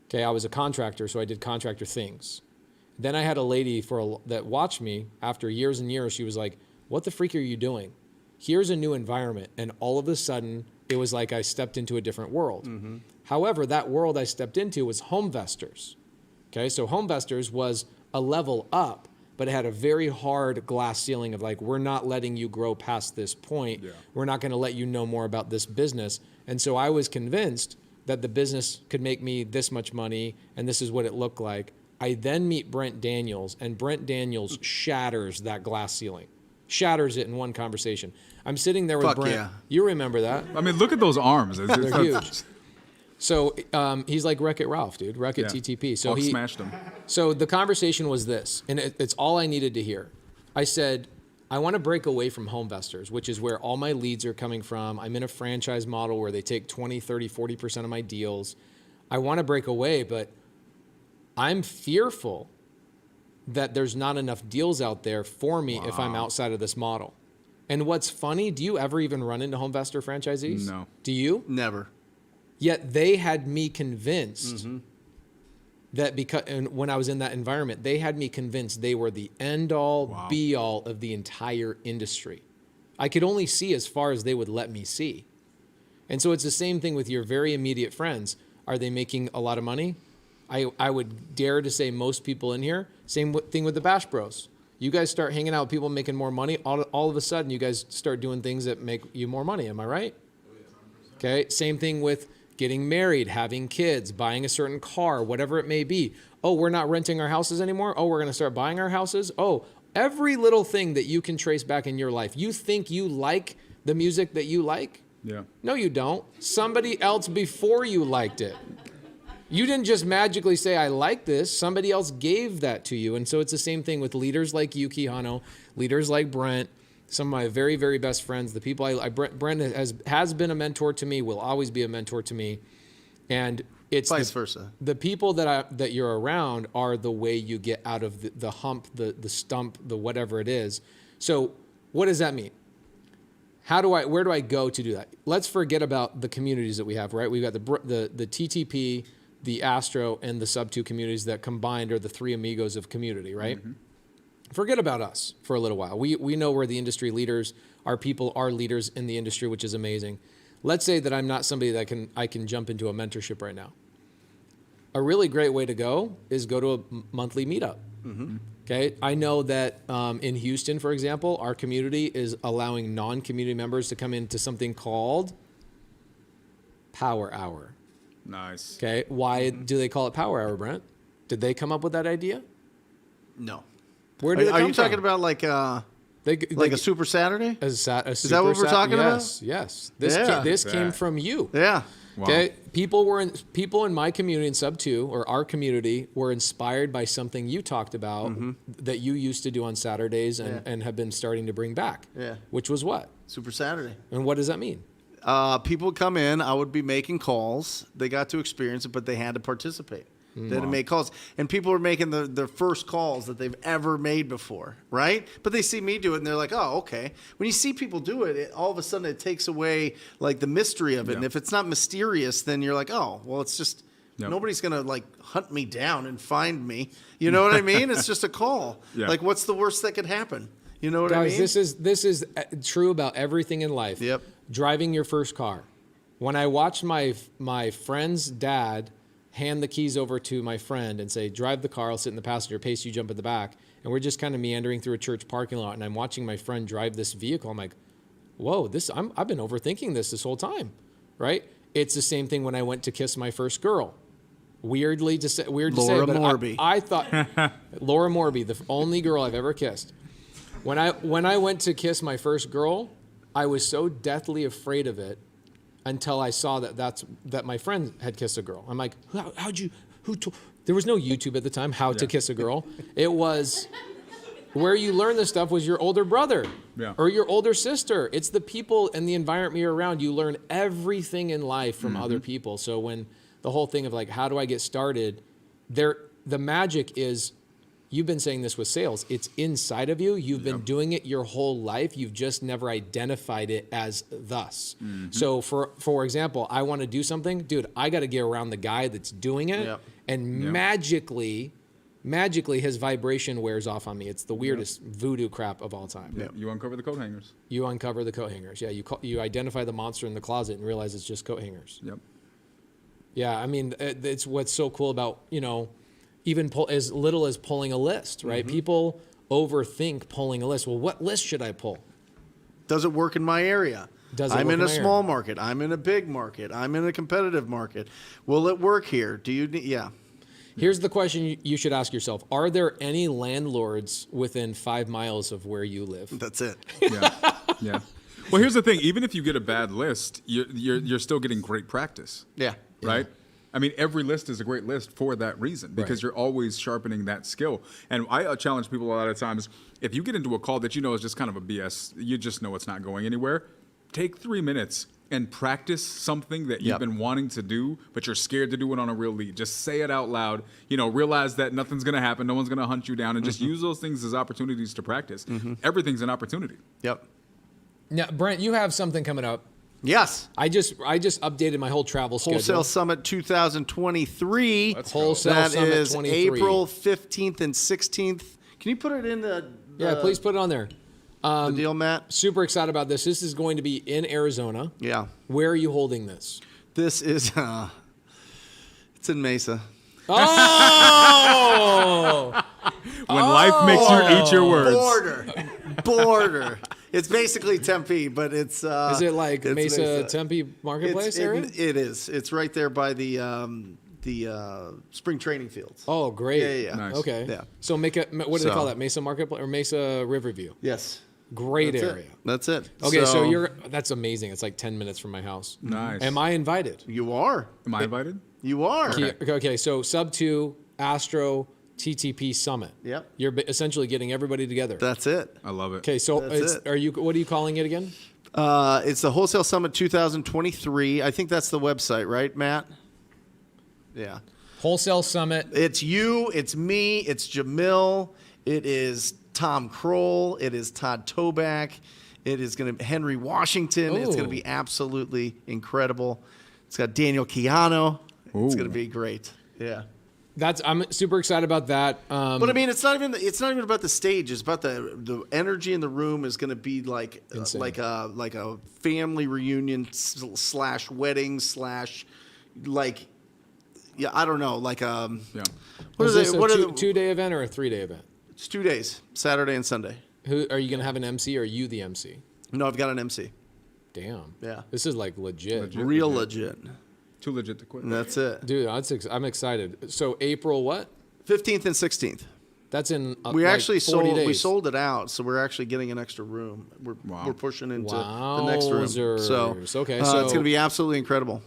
okay, I was a contractor, so I did contractor things. Then I had a lady that watched me after years and years. She was like, what the freak are you doing? Here's a new environment. And all of a sudden, it was like I stepped into a different world. However, that world I stepped into was Homevestors. Okay, so Homevestors was a level up, but it had a very hard glass ceiling of like, we're not letting you grow past this point. We're not going to let you know more about this business. And so I was convinced that the business could make me this much money and this is what it looked like. I then meet Brent Daniels, and Brent Daniels shatters that glass ceiling, shatters it in one conversation. I'm sitting there with Fuck Brent. yeah. You remember that? I mean, look at those arms. They're huge. So he's like Wreck-It Ralph, dude. Wreck-It TTP. So Hulk he smashed him. So the conversation was this, and it's all I needed to hear. I said, I want to break away from Homevestors, which is where all my leads are coming from. I'm in a franchise model where they take 20, 30, 40% of my deals. I want to break away, but I'm fearful that there's not enough deals out there for me if I'm outside of this model. And what's funny, do you ever even run into Homevestor franchisees? No. Do you? Never. Yet they had me convinced that because, and when I was in that environment, they had me convinced they were the end all be all of the entire industry. I could only see as far as they would let me see. And so it's the same thing with your very immediate friends. Are they making a lot of money? I would dare to say most people in here, same thing with the Bash Bros. You guys start hanging out with people making more money, all of a sudden you guys start doing things that make you more money. Am I right? Okay, same thing with getting married, having kids, buying a certain car, whatever it may be. Oh, we're not renting our houses anymore. Oh, we're going to start buying our houses. Oh, every little thing that you can trace back in your life. You think you like the music that you like? Yeah. No, you don't. Somebody else before you liked it. You didn't just magically say, I like this. Somebody else gave that to you. And so it's the same thing with leaders like Yuki Hano, leaders like Brent, some of my very, very best friends, the people Brent has been a mentor to me, will always be a mentor to me. And it's Vice versa. The people that you're around are the way you get out of the hump, the stump, the whatever it is. So what does that mean? Where do I go to do that? Let's forget about the communities that we have, right? We've got the TTP, the Astro, and the SUBTO communities that combined are the three amigos of community, right? forget about us for a little while. We know we're the industry leaders. Our people are leaders in the industry, which is amazing. Let's say that I'm not somebody that I can jump into a mentorship right now. A really great way to go is go to a monthly meetup. Okay, I know that in Houston, for example, our community is allowing non-community members to come into something called Power Hour. Nice. Okay, why do they call it Power Hour, Brent? Did they come up with that idea? No. Where did it come Are you talking from? about like a Super Saturday? Is that what we're talking about? Yes. Yeah. This came from you. Yeah. Wow. Okay, people in my community in SUBTO or our community were inspired by something you talked about that you used to do on Saturdays and have been starting to bring back. Yeah. Which was what? Super Saturday. And what does that mean? People would come in. I would be making calls. They got to experience it, but they had to participate. They had to make calls. And people were making their first calls that they've ever made before, right? But they see me do it, and they're like, oh, okay. When you see people do it, all of a sudden it takes away, like, the mystery of it. Yeah. And if it's not mysterious, then you're like, oh, well, it's just nobody's going to, like, hunt me down and find me. You know what I mean? It's just a call. Yeah. Like, what's the worst that could happen? You know what I mean? Guys, this is true about everything in life. Yep. Driving your first car. When I watched my friend's dad hand the keys over to my friend and say, drive the car, I'll sit in the passenger, Pace, you jump in the back. And we're just kind of meandering through a church parking lot, and I'm watching my friend drive this vehicle. I'm like, whoa, I've been overthinking this whole time, right? It's the same thing when I went to kiss my first girl. Weird to say, Laura but Morby. I thought Laura Morby, the only girl I've ever kissed. When I went to kiss my first girl, I was so deathly afraid of it until I saw that my friend had kissed a girl. I'm like, there was no YouTube at the time, how to kiss a girl. It was where you learn this stuff was your older brother or your older sister. It's the people and the environment you're around. You learn everything in life from other people. So when the whole thing of like, how do I get started? The magic is, you've been saying this with sales. It's inside of you. You've been doing it your whole life. You've just never identified it as thus. So for example, I want to do something. Dude, I got to get around the guy that's doing it. And magically his vibration wears off on me. It's the weirdest voodoo crap of all time. You uncover the coat hangers. You uncover the coat hangers. Yeah, you identify the monster in the closet and realize it's just coat hangers. Yep. Yeah, I mean, it's what's so cool about, even as little as pulling a list, right? People overthink pulling a list. Well, what list should I pull? Does it work in my area? I'm in a small market. I'm in a big market. I'm in a competitive market. Will it work here? Do you need, Here's the question you should ask yourself. Are there any landlords within 5 miles of where you live? That's it. Yeah. Well, here's the thing. Even if you get a bad list, you're still getting great practice. Yeah. Right? I mean, every list is a great list for that reason, because you're always sharpening that skill. And I challenge people a lot of times, if you get into a call that you know is just kind of a BS, you just know it's not going anywhere, take 3 minutes and practice something that you've been wanting to do, but you're scared to do it on a real lead. Just say it out loud. Realize that nothing's going to happen. No one's going to hunt you down, and just use those things as opportunities to practice. Everything's an opportunity. Yep. Now, Brent, you have something coming up. Yes. I just updated my whole travel schedule. Wholesale Summit 2023. Wholesale that Summit is 23. April 15th and 16th. Can you put it in the Yeah, please put it on there. the deal, Matt? Super excited about this. This is going to be in Arizona. Yeah. Where are you holding this? This is it's in Mesa. Oh! When life makes you eat your words. Border. It's basically Tempe, but it's Is it like it's Mesa Tempe Marketplace area? It is. It's right there by the spring training fields. Oh, great. Yeah. Nice. Okay. Yeah. So what do they call that? Mesa Marketplace or Mesa Riverview? Yes. Great That's area. it. That's it. Okay, so that's amazing. It's like 10 minutes from my house. Nice. Am I invited? You are. Am I invited? You are. Okay, so SUBTO, Astro, TTP Summit. Yep. You're essentially getting everybody together. That's it. I love it. Okay, so That's it. what are you calling it again? It's the Wholesale Summit 2023. I think that's the website, right, Matt? Yeah. Wholesale Summit. It's you, it's me, it's Jamil, it is Tom Kroll, it is Todd Toback, it is going to be Henry Washington. It's going to be absolutely incredible. It's got Daniel Chiano. It's going to be great. Yeah. I'm super excited about that. But I mean, it's not even about the stage. It's about the energy in the room is going to be like a family reunion / wedding / like, yeah, I don't know, like Yeah. What is are this they? a What are the? 2-day event or a 3-day event? It's 2 days, Saturday and Sunday. Who are you going to have an MC or are you the MC? No, I've got an MC. Damn. Yeah. This is like legit. Real legit. Too legit to quit. And that's it. Dude, I'm excited. So April what? 15th and 16th. That's in We like actually 40 days. we sold it out, so we're actually getting an extra room. We're pushing into the next room. Wowzers. So Okay, it's so- going to be absolutely incredible.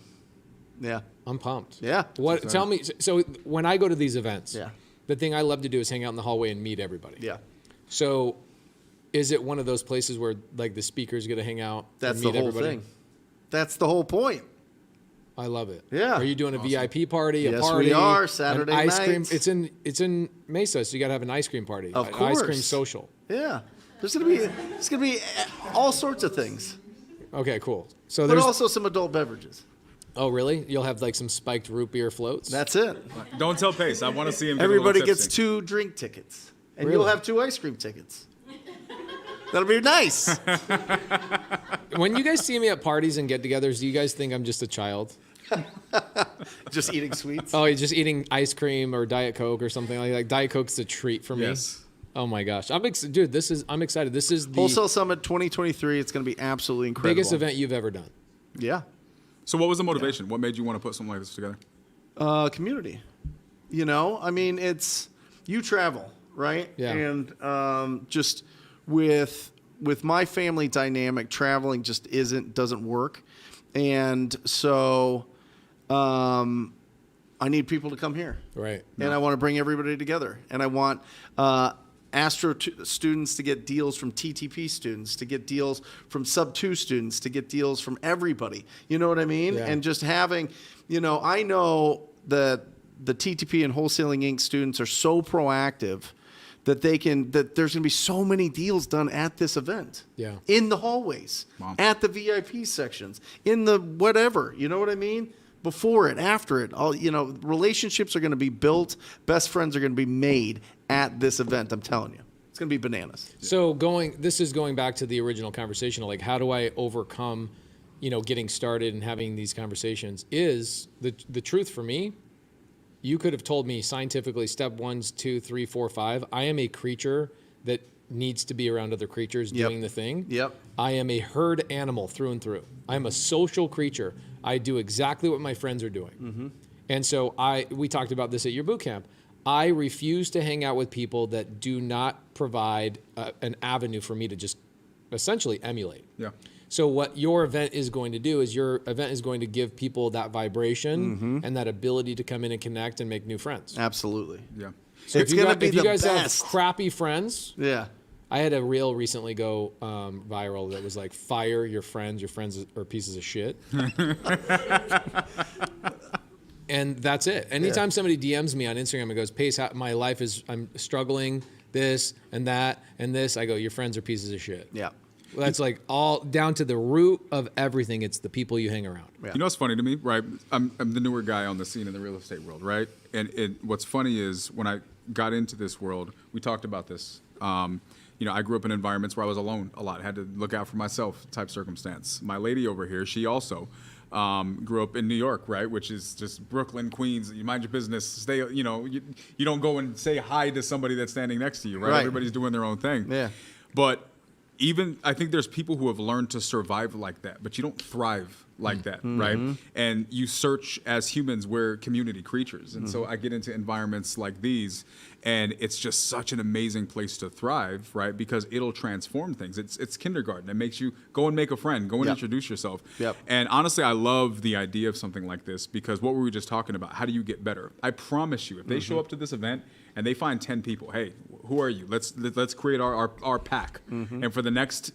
Yeah. I'm pumped. Yeah. What? Tell me. So when I go to these events, Yeah. the thing I love to do is hang out in the hallway and meet everybody. Yeah. So, is it one of those places where like the speakers get to hang out? That's and the meet whole everybody? thing. That's the whole point. I love it. Yeah. Are you doing a VIP party? A Yes, party? we are. an Saturday ice cream. nights. It's in Mesa, so you got to have an ice cream party. Of An ice cream course. social. Yeah. There's going to be all sorts of things, Okay, cool. So but there's. also some adult beverages. Oh, really? You'll have like some spiked root beer floats. That's it. Don't tell Pace. I want to see him. Get Everybody a little gets tipsy. 2 drink tickets, and Really? you'll have 2 ice cream tickets. That'll be nice. When you guys see me at parties and get-togethers, do you guys think I'm just a child? Just eating sweets. Oh, you're just eating ice cream or Diet Coke or something like that. Like Diet Coke's a treat for me. Yes. Oh my gosh, I'm excited. This is the Wholesale Summit 2023. It's going to be absolutely incredible. biggest event you've ever done. Yeah. So what was the motivation? What made you want to put something like this together? Community. You know, I mean, you travel, right? Yeah. And just with my family dynamic, traveling just doesn't work, and so I need people to come here. Right. And I want to bring everybody together. And I want students to get deals from TTP students, to get deals from SUBTO students, to get deals from everybody. You know what I mean? Yeah. And just having, I know that the TTP and Wholesaling Inc. students are so proactive that there's going to be so many deals done at this event. Yeah. In the hallways, Wow. at the VIP sections, in the whatever. You know what I mean? Before it, after it, relationships are going to be built. Best friends are going to be made at this event. I'm telling you, it's going to be bananas. So this is going back to the original conversation. Like, how do I overcome, getting started and having these conversations? Is the truth for me? You could have told me scientifically, step 1, 2, 3, 4, 5. I am a creature that needs to be around other creatures Yep. doing the thing. Yep. I am a herd animal through and through. I'm a social creature. I do exactly what my friends are doing. Mm-hmm. And so we talked about this at your boot camp. I refuse to hang out with people that do not provide an avenue for me to just essentially emulate. Yeah. So what your event is going to do is your event is going to give people that vibration and that ability to come in and connect and make new friends. Absolutely. Yeah. So It's if you gonna be if you the guys best. have crappy friends, Yeah. I had a reel recently go viral that was like, fire your friends are pieces of shit. And that's it. Anytime somebody DMs me on Instagram and goes, Pace, my life I'm struggling, this and that and this, I go, your friends are pieces of shit. Yeah. That's like all down to the root of everything. It's the people you hang around. Yeah. You know what's funny to me, right? I'm the newer guy on the scene in the real estate world, right? And what's funny is when I got into this world, we talked about this. I grew up in environments where I was alone a lot. I had to look out for myself type circumstance. My lady over here, she also grew up in New York, right? Which is just Brooklyn, Queens. You mind your business. Stay, you don't go and say hi to somebody that's standing next to you, right? Right. Everybody's doing their own thing. Yeah. But even I think there's people who have learned to survive like that, but you don't thrive like that, right? And you search as humans, we're community creatures. And so I get into environments like these, and it's just such an amazing place to thrive, right? Because it'll transform things. It's kindergarten. It makes you go and make a friend, go and Yep. introduce yourself. Yep. And honestly, I love the idea of something like this because what were we just talking about? How do you get better? I promise you, if they show up to this event and they find 10 people, hey, who are you? Let's create our pack. And for the next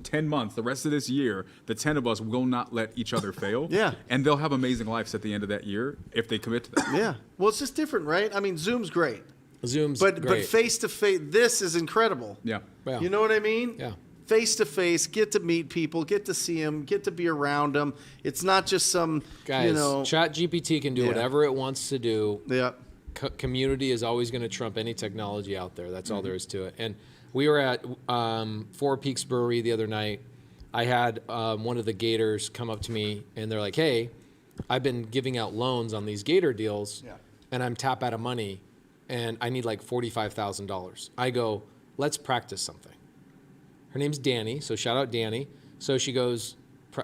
10 months, the rest of this year, the 10 of us will not let each other fail. Yeah. And they'll have amazing lives at the end of that year if they commit to that. Yeah. Well, it's just different, right? I mean, Zoom's great. Zoom's But great. face to face, this is incredible. Yeah. Yeah. You know what I mean? Yeah. Face to face, get to meet people, get to see them, get to be around them. It's not just some, Guys, you know. Chat GPT can do Yeah. whatever it wants to do. Yeah. community is always going to trump any technology out there. That's all there is to it. And we were at Four Peaks Brewery the other night. I had one of the Gators come up to me, and they're like, hey, I've been giving out loans on these Gator deals, and I'm tap out of money, and I need like $45,000. I go, let's practice something. Her name's Danny, so shout out Danny. So she goes,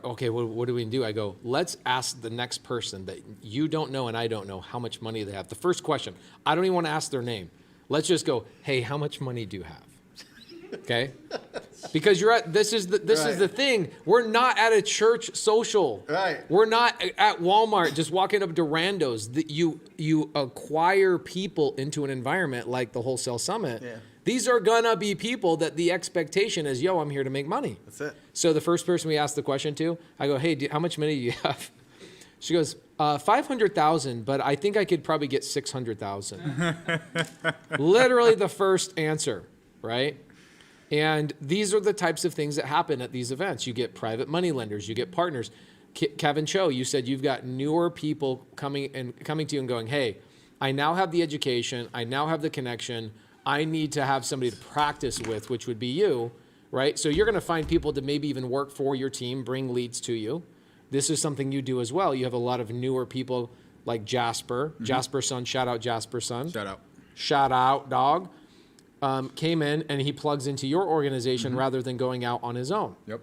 okay, what do we do? I go, let's ask the next person that you don't know and I don't know how much money they have. The first question, I don't even want to ask their name. Let's just go, hey, how much money do you have? Okay? Because this is the thing. We're not at a church social. Right. We're not at Walmart just walking up to randos. You acquire people into an environment like the Wholesale Summit. Yeah. These are gonna be people that the expectation is, yo, I'm here to make money. That's it. So the first person we asked the question to, I go, hey, how much money do you have? She goes, 500,000, but I think I could probably get 600,000. Literally the first answer, right? And these are the types of things that happen at these events. You get private money lenders, you get partners. Kevin Cho, you said you've got newer people coming to you and going, hey, I now have the education, I now have the connection, I need to have somebody to practice with, which would be you, right? So you're gonna find people to maybe even work for your team, bring leads to you. This is something you do as well. You have a lot of newer people like Jasper, Jasper's son, shout out Jasper's son. Shout out. Shout out, dog. Came in and he plugs into your organization rather than going out on his own. Yep.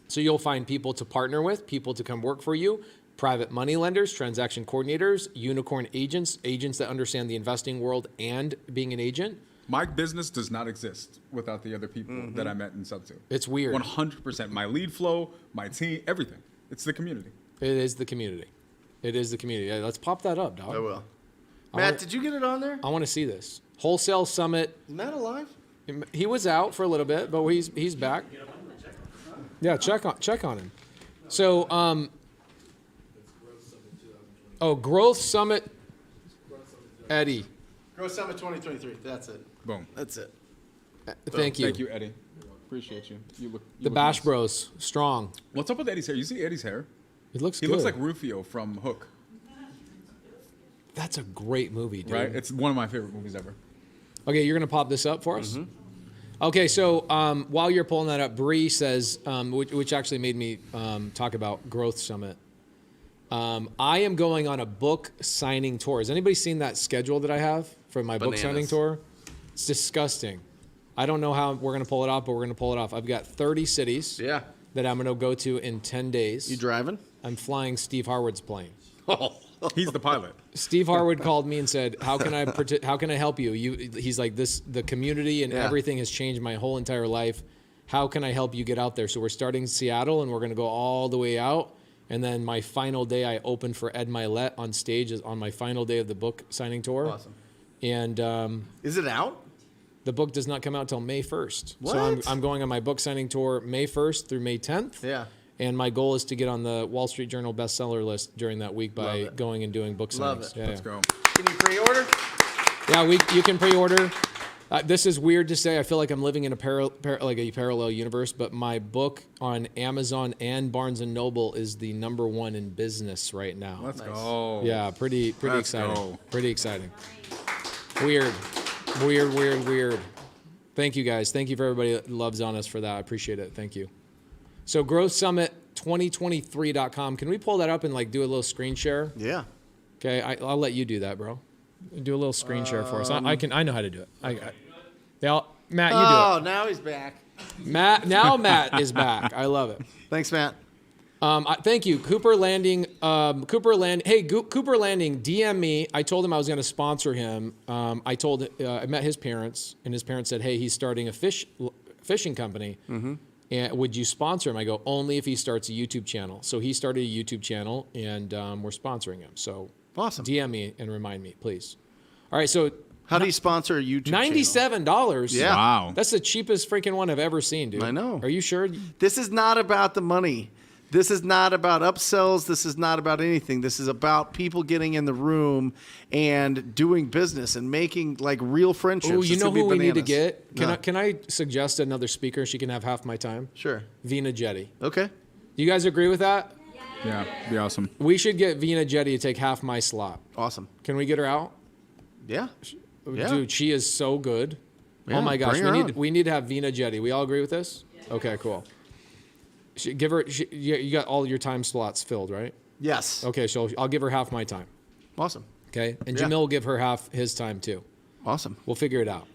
So you'll find people to partner with, people to come work for you, private money lenders, transaction coordinators, unicorn agents, agents that understand the investing world and being an agent. My business does not exist without the other people that I met in SUBTO. It's weird. 100%. My lead flow, my team, everything. It's the community. It is the community. It is the community. Yeah, let's pop that up, dog. I will. Matt, did you get it on there? I want to see this. Wholesale Summit. Is Matt alive? He was out for a little bit, but he's back. Yeah, check on him. So, Growth Summit, Eddie. Growth Summit 2023. That's it. Boom. That's it. Thank you. Thank you, Eddie. Appreciate you. You look The Bash Bros, strong. What's up with Eddie's hair? You see Eddie's hair? It looks He good. looks like Rufio from Hook. That's a great movie, dude. Right? It's one of my favorite movies ever. Okay, you're going to pop this up for us? Okay, so while you're pulling that up, Bree says, which actually made me talk about Growth Summit. I am going on a book signing tour. Has anybody seen that schedule that I have for my book signing tour? It's disgusting. I don't know how we're going to pull it off, but we're going to pull it off. I've got 30 cities that I'm going to go to in 10 days. You driving? I'm flying Steve Harwood's plane. He's the pilot. Steve Harwood called me and said, "How can I help you? He's like, the community and everything has changed my whole entire life. How can I help you get out there?" So we're starting in Seattle and we're going to go all the way out. And then my final day, I open for Ed Milet on stage on my final day of the book signing tour. Awesome. And is it out? The book does not come out till May 1st. What? So I'm going on my book signing tour May 1st through May 10th. Yeah. And my goal is to get on the Wall Street Journal bestseller list during that week by going and doing book signings. Love it. Yeah, Let's go. Can you pre-order? Yeah, you can pre-order. This is weird to say. I feel like I'm living in a parallel universe, but my book on Amazon and Barnes & Noble is the #1 in business right now. Let's go. Yeah, pretty Let's exciting. go. Pretty exciting. Weird. Thank you, guys. Thank you for everybody that loves on us for that. I appreciate it. Thank you. So growthsummit2023.com. Can we pull that up and do a little screen share? Yeah. Okay, I'll let you do that, bro. Do a little screen share for us. I know how to do it. Matt, you do it. Oh, now he's back. Matt is back. I love it. Thanks, Matt. Thank you, Cooper Landing. Hey, Cooper Landing, DM me. I told him I was going to sponsor him. I met his parents, and his parents said, "Hey, he's starting a fishing company. And would you sponsor him?" I go, "Only if he starts a YouTube channel." So he started a YouTube channel, and we're sponsoring him. So awesome. DM me and remind me, please. All right. So how do you sponsor a YouTube channel? $97. Yeah. Wow. That's the cheapest freaking one I've ever seen, dude. I know. Are you sure? This is not about the money. This is not about upsells. This is not about anything. This is about people getting in the room and doing business and making real friendships. Oh, you know who we need to get? No. Can I suggest another speaker? She can have half my time. Sure. Vina Jetty. Okay. You guys agree with that? Yeah, be awesome. We should get Vina Jetty to take half my slot. Awesome. Can we get her out? Yeah. Dude, she is so good. Yeah, oh my gosh, bring her on. we need to have Vina Jetty. We all agree with this? Okay, cool. You got all your time slots filled, right? Yes. Okay, so I'll give her half my time. Awesome. Okay, and Yeah. Jamil will give her half his time too. Awesome. We'll figure it out.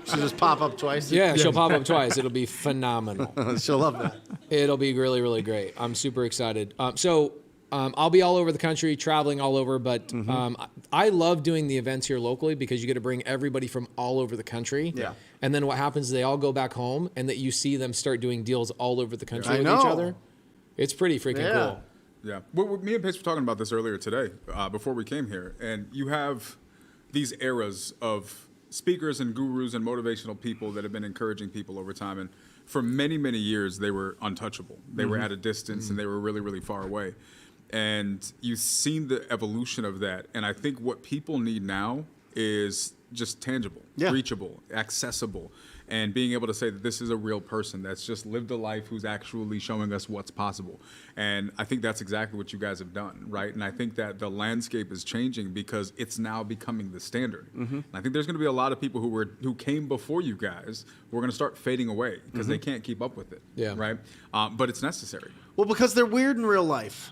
She'll just pop up twice. Yeah, she'll pop up twice. It'll be phenomenal. She'll love that. It'll be really, really great. I'm super excited. I'll be all over the country, traveling all over, but I love doing the events here locally because you get to bring everybody from all over the country. Yeah. And then what happens is they all go back home and that you see them start doing deals all over the country I with know. each other. It's pretty freaking Yeah. cool. Yeah. Well, me and Pace were talking about this earlier today before we came here. And you have these eras of speakers and gurus and motivational people that have been encouraging people over time. And for many, many years, they were untouchable. They were at a distance and they were really, really far away. And you've seen the evolution of that. And I think what people need now is just tangible, reachable, accessible, and being able to say that this is a real person that's just lived a life who's actually showing us what's possible. And I think that's exactly what you guys have done, right? And I think that the landscape is changing because it's now becoming the standard. And I think there's going to be a lot of people who came before you guys who are going to start fading away because they can't keep up with it, right? But it's necessary. Well, because they're weird in real life.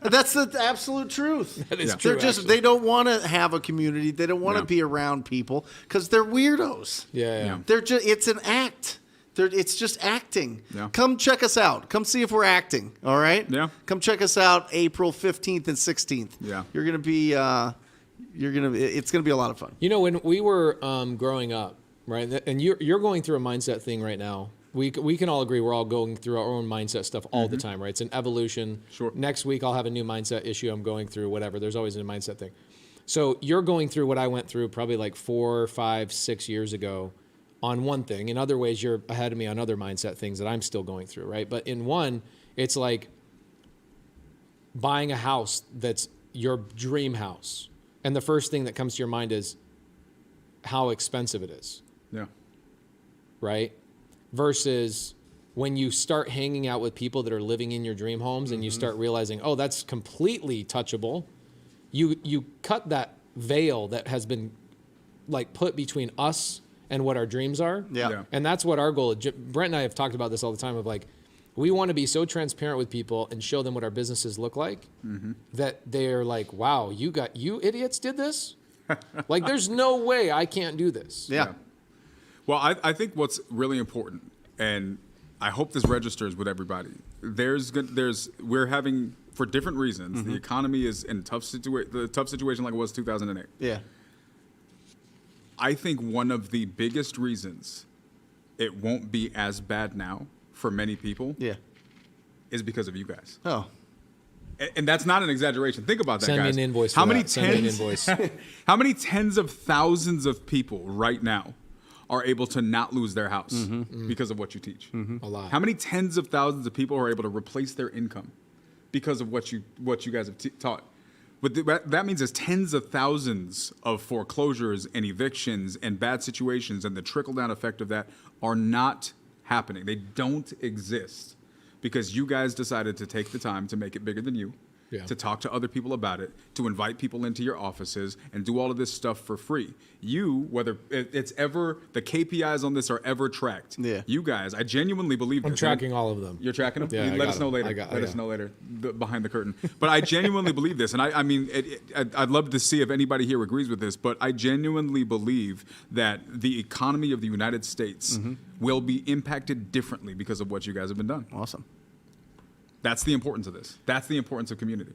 That's the absolute truth. That is They're true, just actually. they don't want to have a community. They don't want to be around people because they're weirdos. Yeah. They're just it's an act. It's just acting. Yeah. Come check us out. Come see if we're acting. All right. Yeah. Come check us out April 15th and 16th. Yeah. You're gonna be. It's gonna be a lot of fun. You know, when we were growing up, right, and you're going through a mindset thing right now. We can all agree we're all going through our own mindset stuff all the time, right? It's an evolution. Sure. Next week I'll have a new mindset issue I'm going through, whatever. There's always a mindset thing. So you're going through what I went through probably like 4, 5, 6 years ago on one thing. In other ways, you're ahead of me on other mindset things that I'm still going through, right? But in one, it's like buying a house that's your dream house. And the first thing that comes to your mind is how expensive it is, Yeah. right? Versus when you start hanging out with people that are living in your dream homes and you start realizing, oh, that's completely touchable. You cut that veil that has been like put between us and what our dreams are. Yeah. And that's what our goal is. Brent and I have talked about this all the time of like, we want to be so transparent with people and show them what our businesses look like that they're like, wow, you idiots did this? Like, there's no way I can't do this. Yeah. Well, I think what's really important, and I hope this registers with everybody. We're having, for different reasons, the economy is in a tough situation like it was 2008. Yeah. I think one of the biggest reasons it won't be as bad now for many people Yeah. is because of you guys. Oh. And that's not an exaggeration. Think about that, Send me guys. an invoice How for many that. Send me an tens? invoice. How many tens of thousands of people right now are able to not lose their house because of what you teach? A lot. How many tens of thousands of people are able to replace their income because of what you guys have taught? But that means there's tens of thousands of foreclosures and evictions and bad situations, and the trickle-down effect of that are not happening. They don't exist because you guys decided to take the time to make it bigger than you, to talk to other people about it, to invite people into your offices, and do all of this stuff for free. You, whether it's ever, the KPIs on this are ever tracked. Yeah. You guys, I genuinely believe I'm this. tracking all of them. You're tracking them? Yeah, I Let got us know them. later. Let us know later, behind the curtain. But I genuinely believe this, and I mean, I'd love to see if anybody here agrees with this, but I genuinely believe that the economy of the United States will be impacted differently because of what you guys have been done. Awesome. That's the importance of this. That's the importance of community.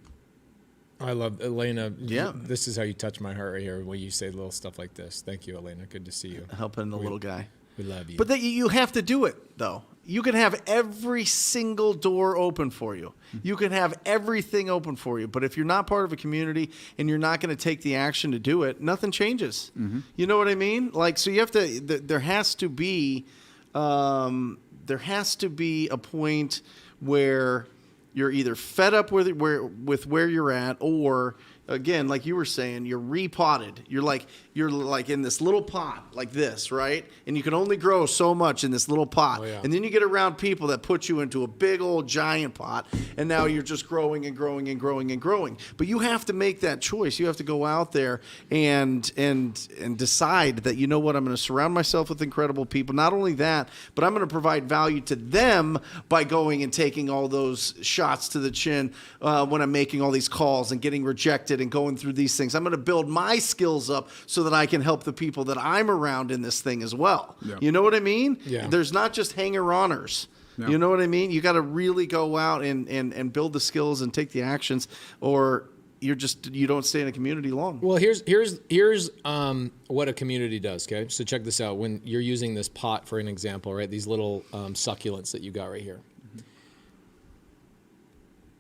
I love Elena. Yeah. This is how you touch my heart right here when you say little stuff like this. Thank you, Elena. Good to see you. Helping the little guy. We love you. But you have to do it, though. You can have every single door open for you. You can have everything open for you. But if you're not part of a community and you're not going to take the action to do it, nothing changes. You know what I mean? Like, so you have to. There has to be a point where you're either fed up with where you're at, or again, like you were saying, you're repotted. You're like in this little pot like this, right? And you can only grow so much in this little pot. Oh, yeah. And then you get around people that put you into a big old giant pot, and now you're just growing and growing and growing and growing. But you have to make that choice. You have to go out there and decide that, you know what, I'm going to surround myself with incredible people. Not only that, but I'm going to provide value to them by going and taking all those shots to the chin when I'm making all these calls and getting rejected and going through these things. I'm going to build my skills up so that I can help the people that I'm around in this thing as well. Yeah. You know what I mean? Yeah. There's not just hanger-oners. Yeah. You know what I mean? You got to really go out and build the skills and take the actions, or you don't stay in a community long. Well, here's what a community does. Okay, so check this out. When you're using this pot for an example, right? These little succulents that you got right here.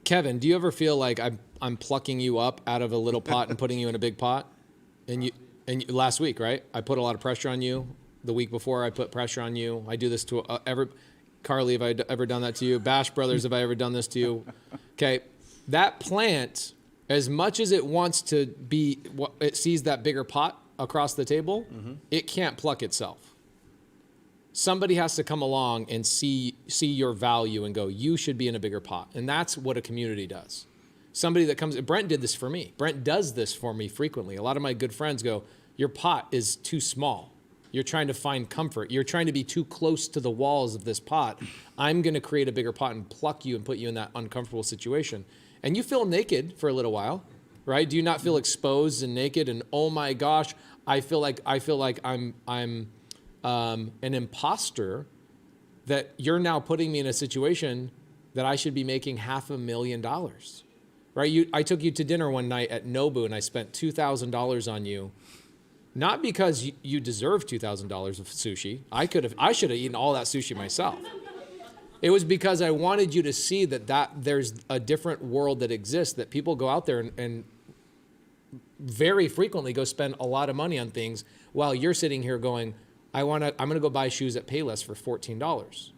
Kevin, do you ever feel like I'm plucking you up out of a little pot and putting you in a big pot? And last week, right? I put a lot of pressure on you. The week before, I put pressure on you. I do this to Carly, have I ever done that to you? Bash Brothers, have I ever done this to you? Okay, that plant, as much as it wants to be, it sees that bigger pot across the table, it can't pluck itself. Somebody has to come along and see your value and go, you should be in a bigger pot. And that's what a community does. Somebody that comes, Brent did this for me. Brent does this for me frequently. A lot of my good friends go, your pot is too small. You're trying to find comfort. You're trying to be too close to the walls of this pot. I'm going to create a bigger pot and pluck you and put you in that uncomfortable situation. And you feel naked for a little while, right? Do you not feel exposed and naked? And oh my gosh, I feel like I'm an imposter, that you're now putting me in a situation that I should be making $500,000, right? I took you to dinner one night at Nobu and I spent $2,000 on you, not because you deserve $2,000 of sushi. I should have eaten all that sushi myself. It was because I wanted you to see that there's a different world that exists, that people go out there and very frequently go spend a lot of money on things while you're sitting here going, I'm going to go buy shoes at Payless for $14,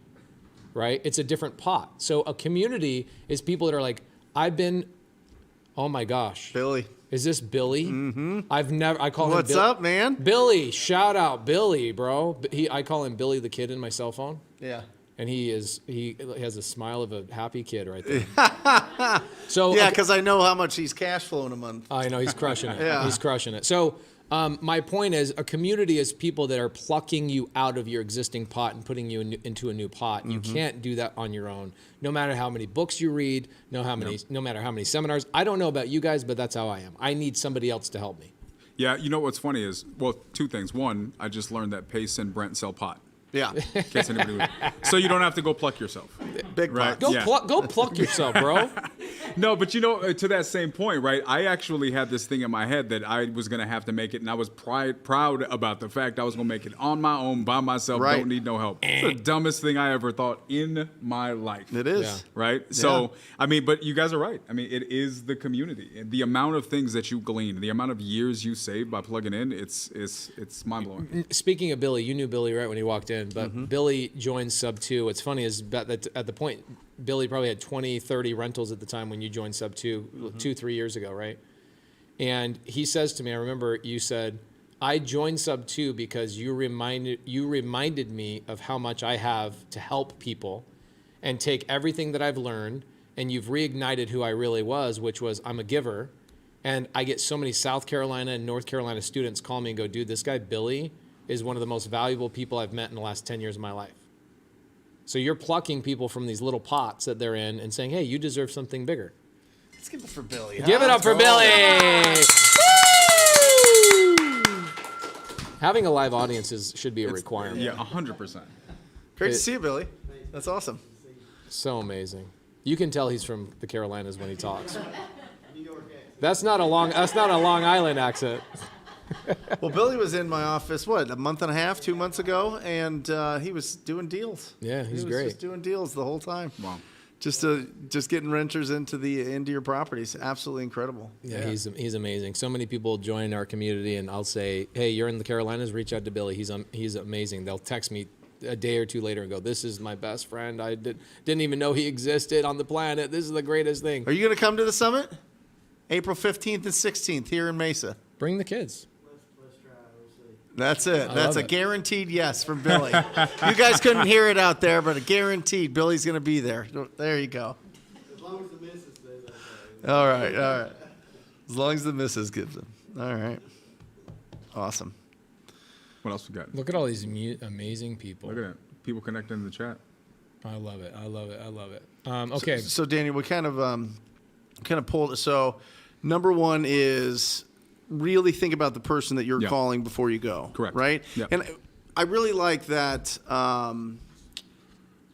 right? It's a different pot. So a community is people that are like, oh my gosh. Billy. Is this Billy? Mm-hmm. I call him What's up, man? Billy, shout out Billy, bro. I call him Billy the Kid in my cell phone. Yeah. And he has a smile of a happy kid right there. So yeah, because I know how much he's cash flowing a month. I know, he's crushing it. Yeah. He's crushing it. So my point is, a community is people that are plucking you out of your existing pot and putting you into a new pot. You can't do that on your own. No matter how many books you read, no matter how many seminars. I don't know about you guys, but that's how I am. I need somebody else to help me. Yeah, you know what's funny is, well, two things. One, I just learned that Pace and Brent sell pot. Yeah. In case anybody would. So you don't have to go pluck yourself. Big Right. pot. Go pluck yourself, bro. No, but to that same point, right? I actually had this thing in my head that I was going to have to make it, and I was proud about the fact I was going to make it on my own, by myself, Right. don't need no help. It's the dumbest thing I ever thought in my life. It is. Yeah. Right? So, I mean, but you guys are right. I mean, it is the community. And the amount of things that you glean, the amount of years you save by plugging in, it's mind-blowing. Speaking of Billy, you knew Billy right when he walked in, but Billy joined SUBTO. What's funny is that at the point, Billy probably had 20, 30 rentals at the time when you joined SUBTO 2-3 years ago, right? And he says to me, I remember you said, I joined SUBTO because you reminded me of how much I have to help people and take everything that I've learned, and you've reignited who I really was, which was I'm a giver. And I get so many South Carolina and North Carolina students call me and go, dude, this guy Billy is one of the most valuable people I've met in the last 10 years of my life. So you're plucking people from these little pots that they're in and saying, hey, you deserve something bigger. Let's give it for Billy. Give it up for Billy. Woo! Having a live audience should be a requirement. Yeah, 100%. Great to see you, Billy. That's awesome. So amazing. You can tell he's from the Carolinas when he talks. That's not a Long Island accent. Well, Billy was in my office, a month and a half, 2 months ago, and he was doing deals. Yeah, he's he was great. Just doing deals the whole time. Wow. Just getting renters into your properties. Absolutely incredible. Yeah, he's amazing. So many people join our community, and I'll say, hey, you're in the Carolinas, reach out to Billy. He's amazing. They'll text me a day or two later and go, this is my best friend. I didn't even know he existed on the planet. This is the greatest thing. Are you going to come to the summit? April 15th and 16th here in Mesa. Bring the kids. Let's try. We'll see. That's it. That's love a it. guaranteed yes from Billy. You guys couldn't hear it out there, but a guaranteed Billy's going to be there. There you go. As long as the missus says okay. All right. As long as the missus gives them. All right. Awesome. What else we got? Look at all these amazing people. Look at that. People connecting in the chat. I love it. I love it. I love it. Okay. So Daniel, we kind of pulled it. So number one is really think about the person that you're Yeah. calling before you go. Correct. Right? Yeah. And I really like that a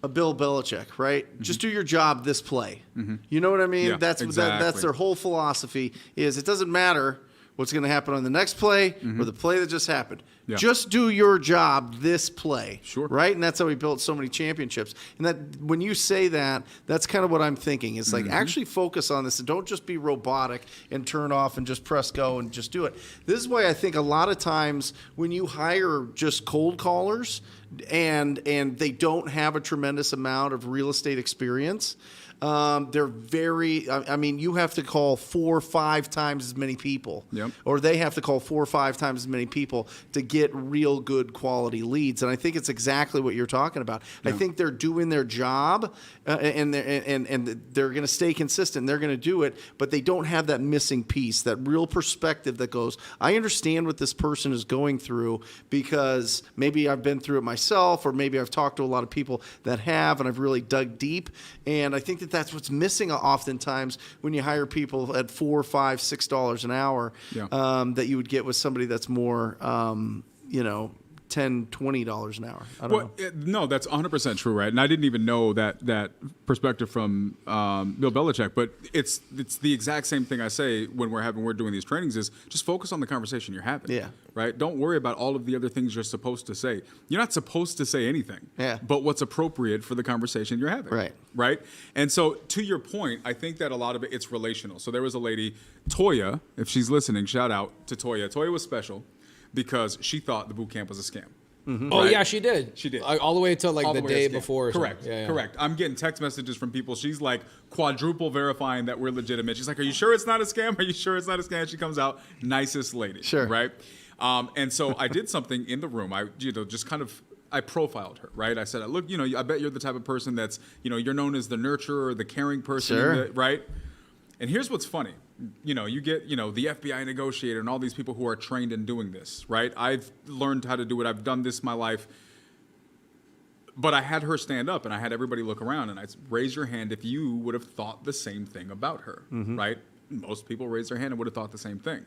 Bill Belichick, right? Just do your job this play. You know what I mean? Yeah, That's exactly. their whole philosophy is it doesn't matter what's going to happen on the next play or the play that just happened. Yeah. Just do your job this play. Sure. Right? And that's how we built so many championships. And that when you say that, that's kind of what I'm thinking. It's like actually focus on this and don't just be robotic and turn off and just press go and just do it. This is why I think a lot of times when you hire just cold callers and they don't have a tremendous amount of real estate experience, they're very, I mean, you have to call 4 or 5 times as many people. Yep. Or they have to call 4 or 5 times as many people to get real good quality leads. And I think it's exactly what you're talking about. I think they're doing their job and they're going to stay consistent. They're going to do it, but they don't have that missing piece, that real perspective that goes, I understand what this person is going through because maybe I've been through it myself or maybe I've talked to a lot of people that have and I've really dug deep. And I think that's what's missing oftentimes when you hire people at $4, $5, $6 an hour that you would get with somebody that's more, $10, $20 an hour. I don't know. No, that's 100% true, right? And I didn't even know that perspective from Bill Belichick, but it's the exact same thing I say when we're doing these trainings is just focus on the conversation you're having. Yeah. Right? Don't worry about all of the other things you're supposed to say. You're not supposed to say anything. Yeah. But what's appropriate for the conversation you're having. Right. Right? And so to your point, I think that a lot of it's relational. So there was a lady, Toya, if she's listening, shout out to Toya. Toya was special because she thought the boot camp was a scam. Oh Right? yeah, she did. She did. All the way to like All the way day to scam. before. Or Correct. something. Yeah. Correct. I'm getting text messages from people. She's like quadruple verifying that we're legitimate. She's like, "Are you sure it's not a scam? Are you sure it's not a scam?" She comes out, nicest lady. Sure. Right. And so I did something in the room. I profiled her, right? I said, "Look, I bet you're the type of person that's, you're known as the nurturer, the caring person, Sure. right?" And here's what's funny. You get, the FBI negotiator and all these people who are trained in doing this, right? I've learned how to do it. I've done this my life. But I had her stand up and I had everybody look around and I said, raise your hand if you would have thought the same thing about her, right? Most people raised their hand and would have thought the same thing.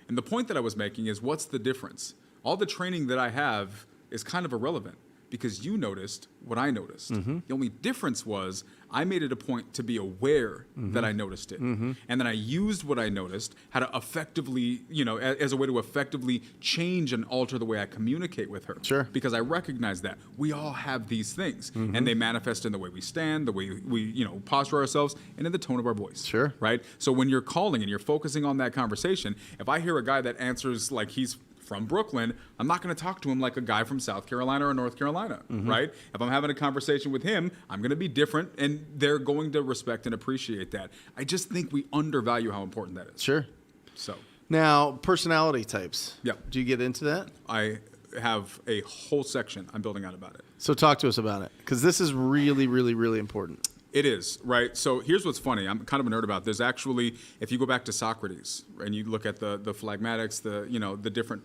And the point that I was making is what's the difference? All the training that I have is kind of irrelevant because you noticed what I noticed. The only difference was I made it a point to be aware that I noticed it. And then I used what I noticed, how to effectively, as a way to effectively change and alter the way I communicate with her. Sure. Because I recognize that we all have these things and they manifest in the way we stand, the way we, posture ourselves and in the tone of our voice. Sure. Right. So when you're calling and you're focusing on that conversation, if I hear a guy that answers like he's from Brooklyn, I'm not going to talk to him like a guy from South Carolina or North Carolina, right? If I'm having a conversation with him, I'm going to be different, and they're going to respect and appreciate that. I just think we undervalue how important that is. Sure. So Now, personality types. Yeah. Do you get into that? I have a whole section I'm building out about it. So talk to us about it because this is really, really, really important. It is, right? So here's what's funny. I'm kind of a nerd about this. Actually, if you go back to Socrates and you look at the phlegmatics, the different,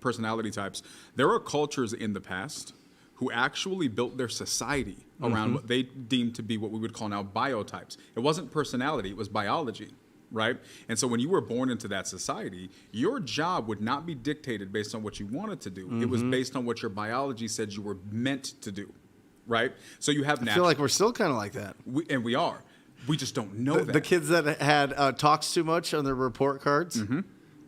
personality types, there are cultures in the past who actually built their society around what they deemed to be what we would call now biotypes. It wasn't personality, it was biology, right? And so when you were born into that society, your job would not be dictated based on what you wanted to do. It was based on what your biology said you were meant to do. Right? So you have I feel like we're still kind of like that. We are. We just don't know that. The kids that had talks too much on their report cards.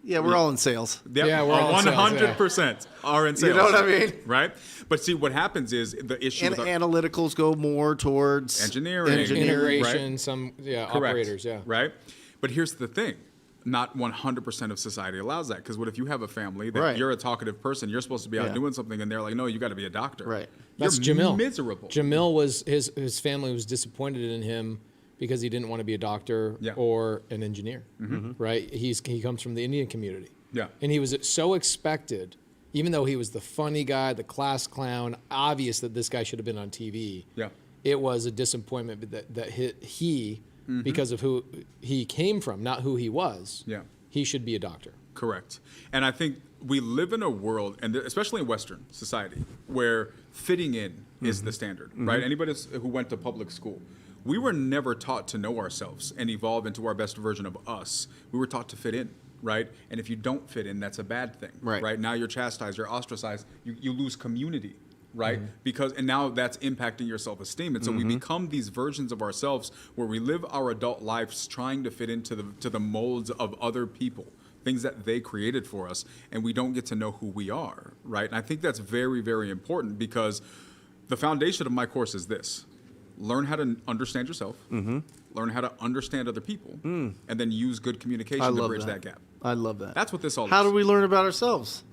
Yeah, we're all in sales. Yep. Yeah, we're all in sales, 100% are in sales. You know what I mean? Right? But see, what happens is the issue And with analyticals go more towards engineering. Integration, right? some Correct. operators, yeah. Right? But here's the thing. Not 100% of society allows that. Because what if you have a family that Right. you're a talkative person, you're supposed to be out Yeah. doing something, and they're like, no, you got to be a doctor. Right. That's You're Jamil. miserable. Jamil was his family was disappointed in him because he didn't want to be a doctor Yeah. or an engineer, right? He comes from the Indian community. Yeah. And he was so expected, even though he was the funny guy, the class clown, obvious that this guy should have been on TV. Yeah. It was a disappointment that he because of who he came from, not who he was. Yeah. He should be a doctor. Correct. And I think we live in a world, and especially in Western society, where fitting in is the standard, right? Anybody who went to public school, we were never taught to know ourselves and evolve into our best version of us. We were taught to fit in, right? And if you don't fit in, that's a bad thing, Right. Now you're chastised, you're ostracized, you lose community, right? And now that's impacting your self-esteem. And so we become these versions of ourselves where we live our adult lives trying to fit into the molds of other people, things that they created for us, and we don't get to know who we are, right? And I think that's very, very important, because the foundation of my course is this: learn how to understand yourself, learn how to understand other people, and then use good communication to bridge that gap. I love that. That's what this all is. How do we learn about ourselves?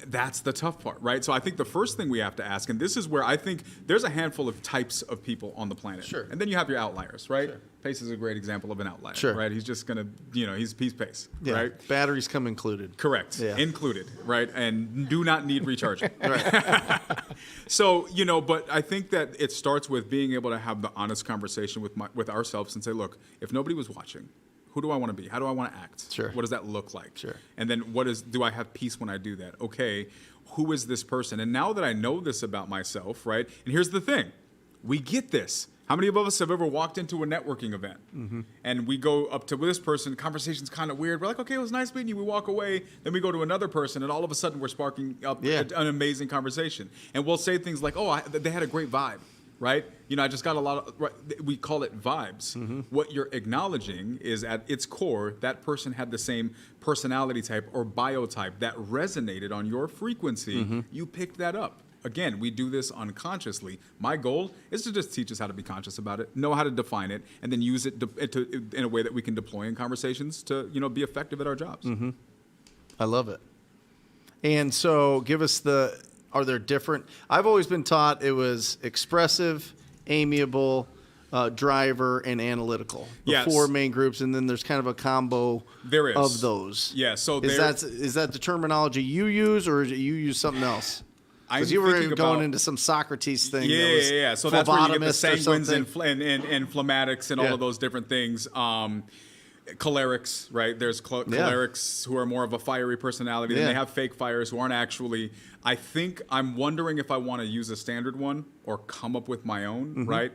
That's the tough part, right? So I think the first thing we have to ask, and this is where I think there's a handful of types of people on the planet. Sure. And then you have your outliers, right? Pace is a great example of an outlier, Sure. right? He's just going to, he's Pace, Yeah. right? Batteries come included. Correct. Yeah. Included, right? And do not need recharging. So, but I think that it starts with being able to have the honest conversation with ourselves and say, look, if nobody was watching, who do I want to be? How do I want to act? Sure. What does that look like? Sure. And then do I have peace when I do that? Okay, who is this person? And now that I know this about myself, right? And here's the thing. We get this. How many of us have ever walked into a networking event and we go up to this person, conversation's kind of weird. We're like, okay, it was nice meeting you. We walk away. Then we go to another person and all of a sudden we're sparking up an amazing conversation. And we'll say things like, oh, they had a great vibe, right? I just got a lot of, we call it vibes. What you're acknowledging is at its core, that person had the same personality type or biotype that resonated on your frequency. You picked that up. Again, we do this unconsciously. My goal is to just teach us how to be conscious about it, know how to define it, and then use it in a way that we can deploy in conversations to, be effective at our jobs. I love it. And so give us are there different, I've always been taught it was expressive, amiable, driver, and analytical. The Yes. 4 main groups, and then there's kind of a combo There is. of those. Yeah, so is that the terminology you use, or is it you use something else? I'm Because you were thinking going about- into some Socrates thing. Yeah, that was yeah. So that's where you get the phlebotomist or sanguines and, something. and phlegmatics and all Yeah. of those different things. Cholerics, right? There's cholerics who are more of a fiery personality. Then Yeah. they have fake fires who aren't actually. I think I'm wondering if I want to use a standard one or come up with my own, right?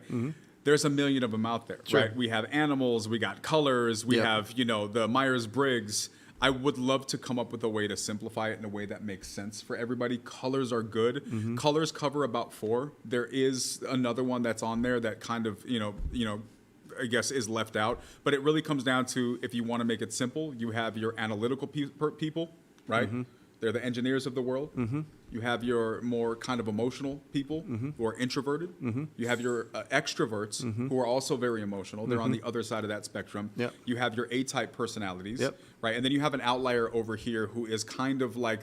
There's a million of them out there, Sure. right? We have animals, we got colors, we Yep. have, the Myers-Briggs. I would love to come up with a way to simplify it in a way that makes sense for everybody. Colors are good. Colors cover about 4. There is another one that's on there that kind of, I guess is left out. But it really comes down to, if you want to make it simple, you have your analytical people, right? They're the engineers of the world. You have your more kind of emotional people who are introverted. You have your extroverts who are also very emotional. They're on the other side of that spectrum. Yep. You have your A-type personalities, Yep. right? And then you have an outlier over here who is kind of like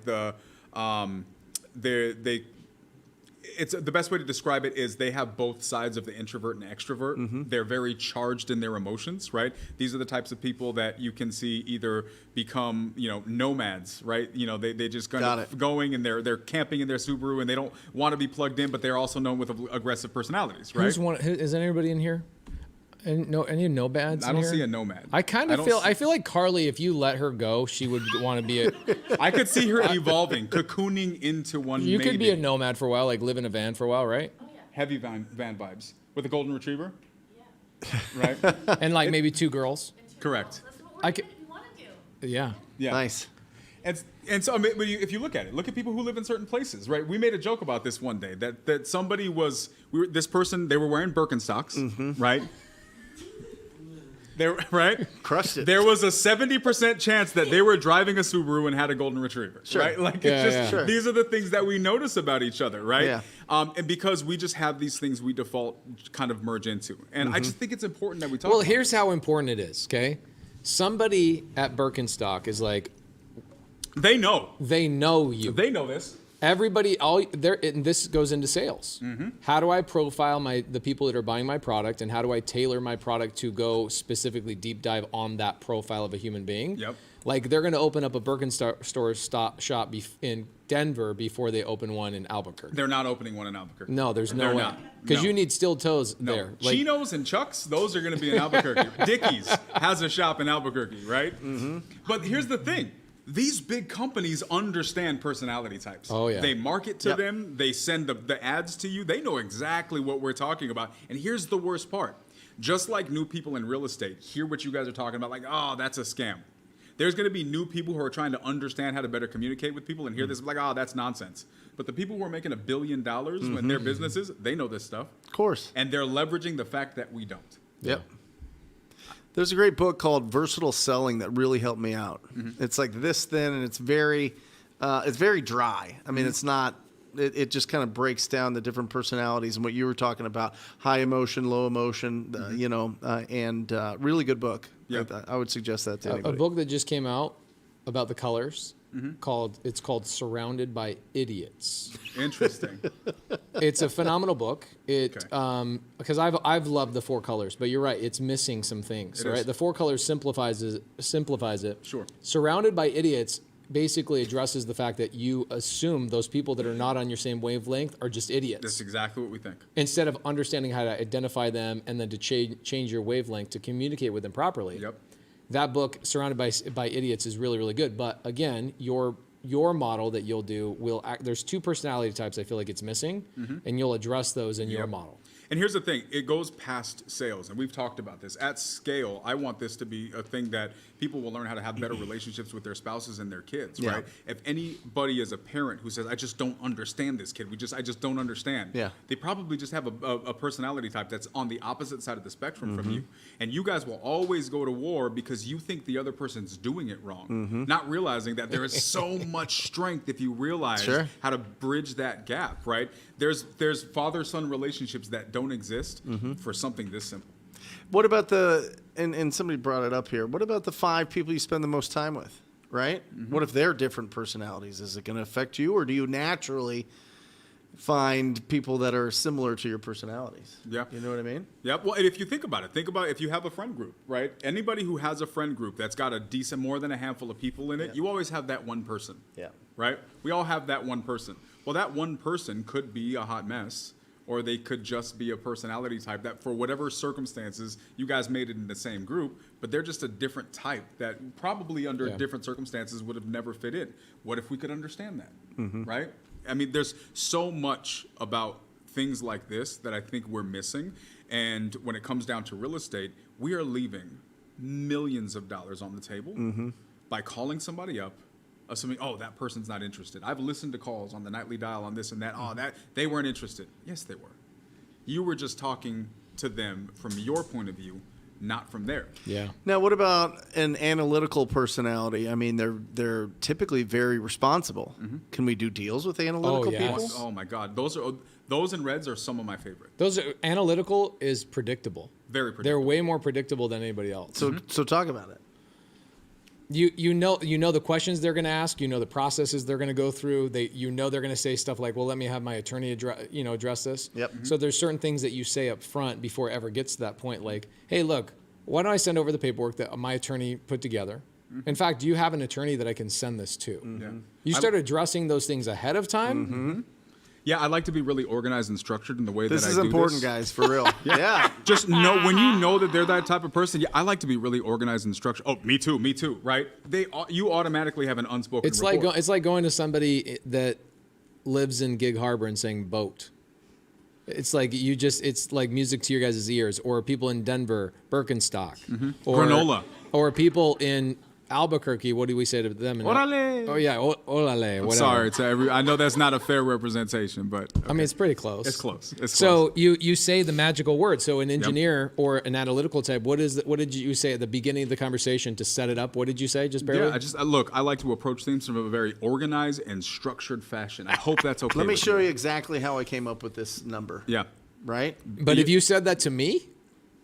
it's the best way to describe it is they have both sides of the introvert and extrovert. They're very charged in their emotions, right? These are the types of people that you can see either become, nomads, right? They just Got it. going and they're camping in their Subaru and they don't want to be plugged in, but they're also known with aggressive personalities, right? Is anybody in here? Any nomads? I don't see a nomad. I feel like Carly, if you let her go, she would want to be I could see her evolving, cocooning into one. You could be a maybe. nomad for a while, like live in a van for a while, right? Heavy van vibes with a golden retriever. Yeah. Right. And like maybe 2 girls. Correct. That's what I we're could- doing if you want to do. Yeah. Nice. And so, I mean, if you look at it, look at people who live in certain places, right? We made a joke about this one day that somebody was this person, they were wearing Birkenstocks, right? Right? Crushed it. There was a 70% chance that they were driving a Subaru and had a golden retriever, right? Like, it's just, Sure. these are the things that we notice about each other, right? Yeah. And because we just have these things we default kind of merge into. And I just think it's important that we talk Well, about here's how important it is, okay? Somebody at Birkenstock is like, They know. they know you. They know this. Everybody, and this goes into sales. How do I profile the people that are buying my product, and how do I tailor my product to go specifically deep dive on that profile of a human being? Yep. Like they're going to open up a Birkenstock shop in Denver before they open one in Albuquerque. They're not opening one in Albuquerque. No, there's no They're way. not. Because No. you need steel toes No. there. Like, Chinos and Chucks, those are going to be in Albuquerque. Dickies has a shop in Albuquerque, right? But here's the thing. These big companies understand personality types. Oh, yeah. They market to them. They send the ads to you. They know exactly what we're talking about. And here's the worst part. Just like new people in real estate, hear what you guys are talking about, like, oh, that's a scam. There's going to be new people who are trying to understand how to better communicate with people and hear this like, oh, that's nonsense. But the people who are making $1 billion in their businesses, they know this stuff. Of course. And they're leveraging the fact that we don't. Yep. There's a great book called Versatile Selling that really helped me out. It's like this thin, and it's very dry. I mean, it's not. It just kind of breaks down the different personalities and what you were talking about: high emotion, low emotion. And really good book. Yep. I would suggest that to a anybody. book that just came out about the colors it's called Surrounded by Idiots. Interesting. It's a phenomenal book. Because Okay. I've loved the 4 colors, but you're right, it's missing some things. It Right, is. the 4 colors simplifies it. Sure. Surrounded by Idiots basically addresses the fact that you assume those people that are not on your same wavelength are just idiots. That's exactly what we think. Instead of understanding how to identify them and then to change your wavelength to communicate with them properly. Yep. That book, Surrounded by Idiots, is really, really good. But again, your model that you'll do there's 2 personality types I feel like it's missing, and you'll address those in your model. And here's the thing, it goes past sales, and we've talked about this. At scale, I want this to be a thing that people will learn how to have better relationships with their spouses and their kids, Yeah. right? If anybody is a parent who says, I just don't understand this kid, I just don't understand, they probably just have a personality type that's on the opposite side of the spectrum from you. And you guys will always go to war because you think the other person's doing it wrong, not realizing that there is so much strength if you realize how to bridge that gap, right? There's father-son relationships that don't exist for something this simple. What about and somebody brought it up here, what about the 5 people you spend the most time with, right? What if they're different personalities? Is it going to affect you, or do you naturally find people that are similar to your personalities? Yeah. You know what I mean? Yeah. Well, and if you think about it if you have a friend group, right? Anybody who has a friend group that's got a decent, more than a handful of people in it, you always have that one person. Yeah. Right? We all have that one person. Well, that one person could be a hot mess, or they could just be a personality type that for whatever circumstances, you guys made it in the same group, but they're just a different type that probably under different circumstances would have never fit in. What if we could understand that, right? I mean, there's so much about things like this that I think we're missing. And when it comes down to real estate, we are leaving millions of dollars on the table by calling somebody up, assuming, oh, that person's not interested. I've listened to calls on the nightly dial on this and that. Oh, that they weren't interested. Yes, they were. You were just talking to them from your point of view, not from theirs. Yeah. Now, what about an analytical personality? I mean, they're typically very responsible. Can we do deals with analytical yes. people? Oh my God, those in reds are some of my favorite. Those analytical is predictable. Very predictable. They're way more predictable than anybody else. So talk about it. You know the questions they're going to ask. You know the processes they're going to go through. They're going to say stuff like, "Well, let me have my attorney address this." Yep. So there's certain things that you say up front before it ever gets to that point. Like, "Hey, look, why don't I send over the paperwork that my attorney put together? In fact, do you have an attorney that I can send this to?" Yeah. You start addressing those things ahead of time. Yeah, I like to be really organized and structured in the way This that I is do important, this. guys, for real. Yeah. Just know when you know that they're that type of person. Yeah, I like to be really organized and structured. Oh, me too, right? You automatically have an unspoken. It's rapport. like going to somebody that lives in Gig Harbor and saying boat. It's like it's like music to your guys' ears, or people in Denver, Birkenstock, or Granola, or people in Albuquerque. What do we say to them? Orale. Oh yeah, orale. I'm Whatever. sorry to I know that's not a fair representation, but okay. I mean, it's pretty close. It's close. It's So close. you say the magical word. So an engineer or an analytical type, what did you say at the beginning of the conversation to set it up? What did you say? Just barely? Yeah, look, I like to approach things from a very organized and structured fashion. I hope that's okay. Let me with show you exactly how I came up with this number. Yeah. Right? But if you said that to me,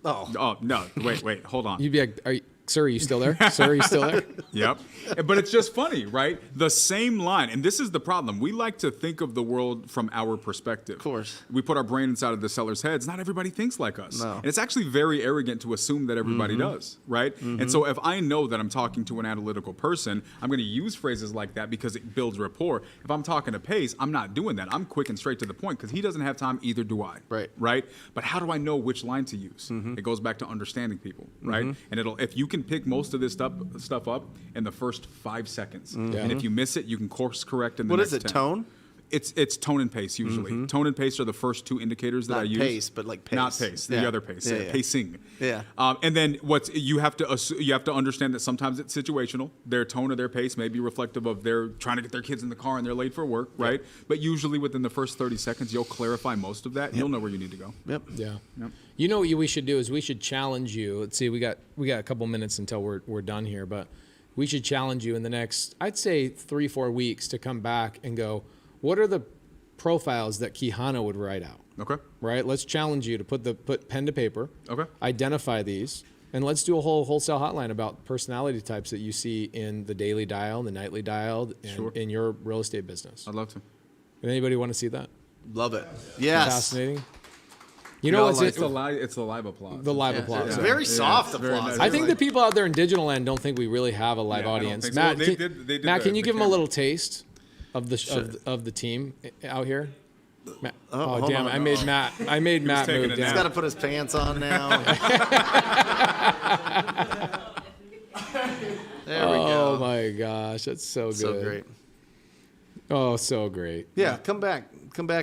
Oh. Oh no! Wait! Hold on. you'd be like, Sir, are you still there? Sir, are you still there? Yep. But it's just funny, right? The same line. And this is the problem. We like to think of the world from our perspective. Of course. We put our brain inside of the seller's heads. Not everybody thinks like us. No. And it's actually very arrogant to assume that everybody does, right? And so if I know that I'm talking to an analytical person, I'm going to use phrases like that because it builds rapport. If I'm talking to Pace, I'm not doing that. I'm quick and straight to the point because he doesn't have time, either do I. Right. Right? But how do I know which line to use? It goes back to understanding people, right? And if you can pick most of this stuff up in the first 5 seconds, and if you miss it, you can course correct in the What next is it? 10. Tone? It's tone and pace usually. Tone and pace are the first two indicators that Not I use. pace, but like pace. Not pace, the Yeah. other pace, Yeah. pacing. Yeah. And then you have to understand that sometimes it's situational. Their tone or their pace may be reflective of their trying to get their kids in the car and they're late for work, right? But usually within the first 30 seconds, you'll clarify most of that. And you'll know where you need to go. Yep. Yeah. Yep. You know what we should do is we should challenge you. Let's see, we got a couple minutes until we're done here, but we should challenge you in the next, I'd say 3-4 weeks to come back and go, what are the profiles that Kihana would write out? Okay. Right? Let's challenge you to put pen to paper. Okay. Identify these, and let's do a whole wholesale hotline about personality types that you see in the daily dial, the nightly dial, and Sure. in your real estate business. I'd love to. Anybody want to see that? Love it. Yes. Fascinating. You know what's It's the live applause. the live Yeah. applause. It's Yeah. very Yeah. soft It's very applause. nice. I think the people out there in digital land don't think we really have a live Yeah, I don't audience. think so. Matt, Well, can, they did Matt, can you the give them a camera. little taste of the team out here? Matt, hold damn on. it! I made Matt taking move a He's down. got to put his pants on now. There we go. Oh my gosh, that's so good. So great. Oh, so great. Yeah, come back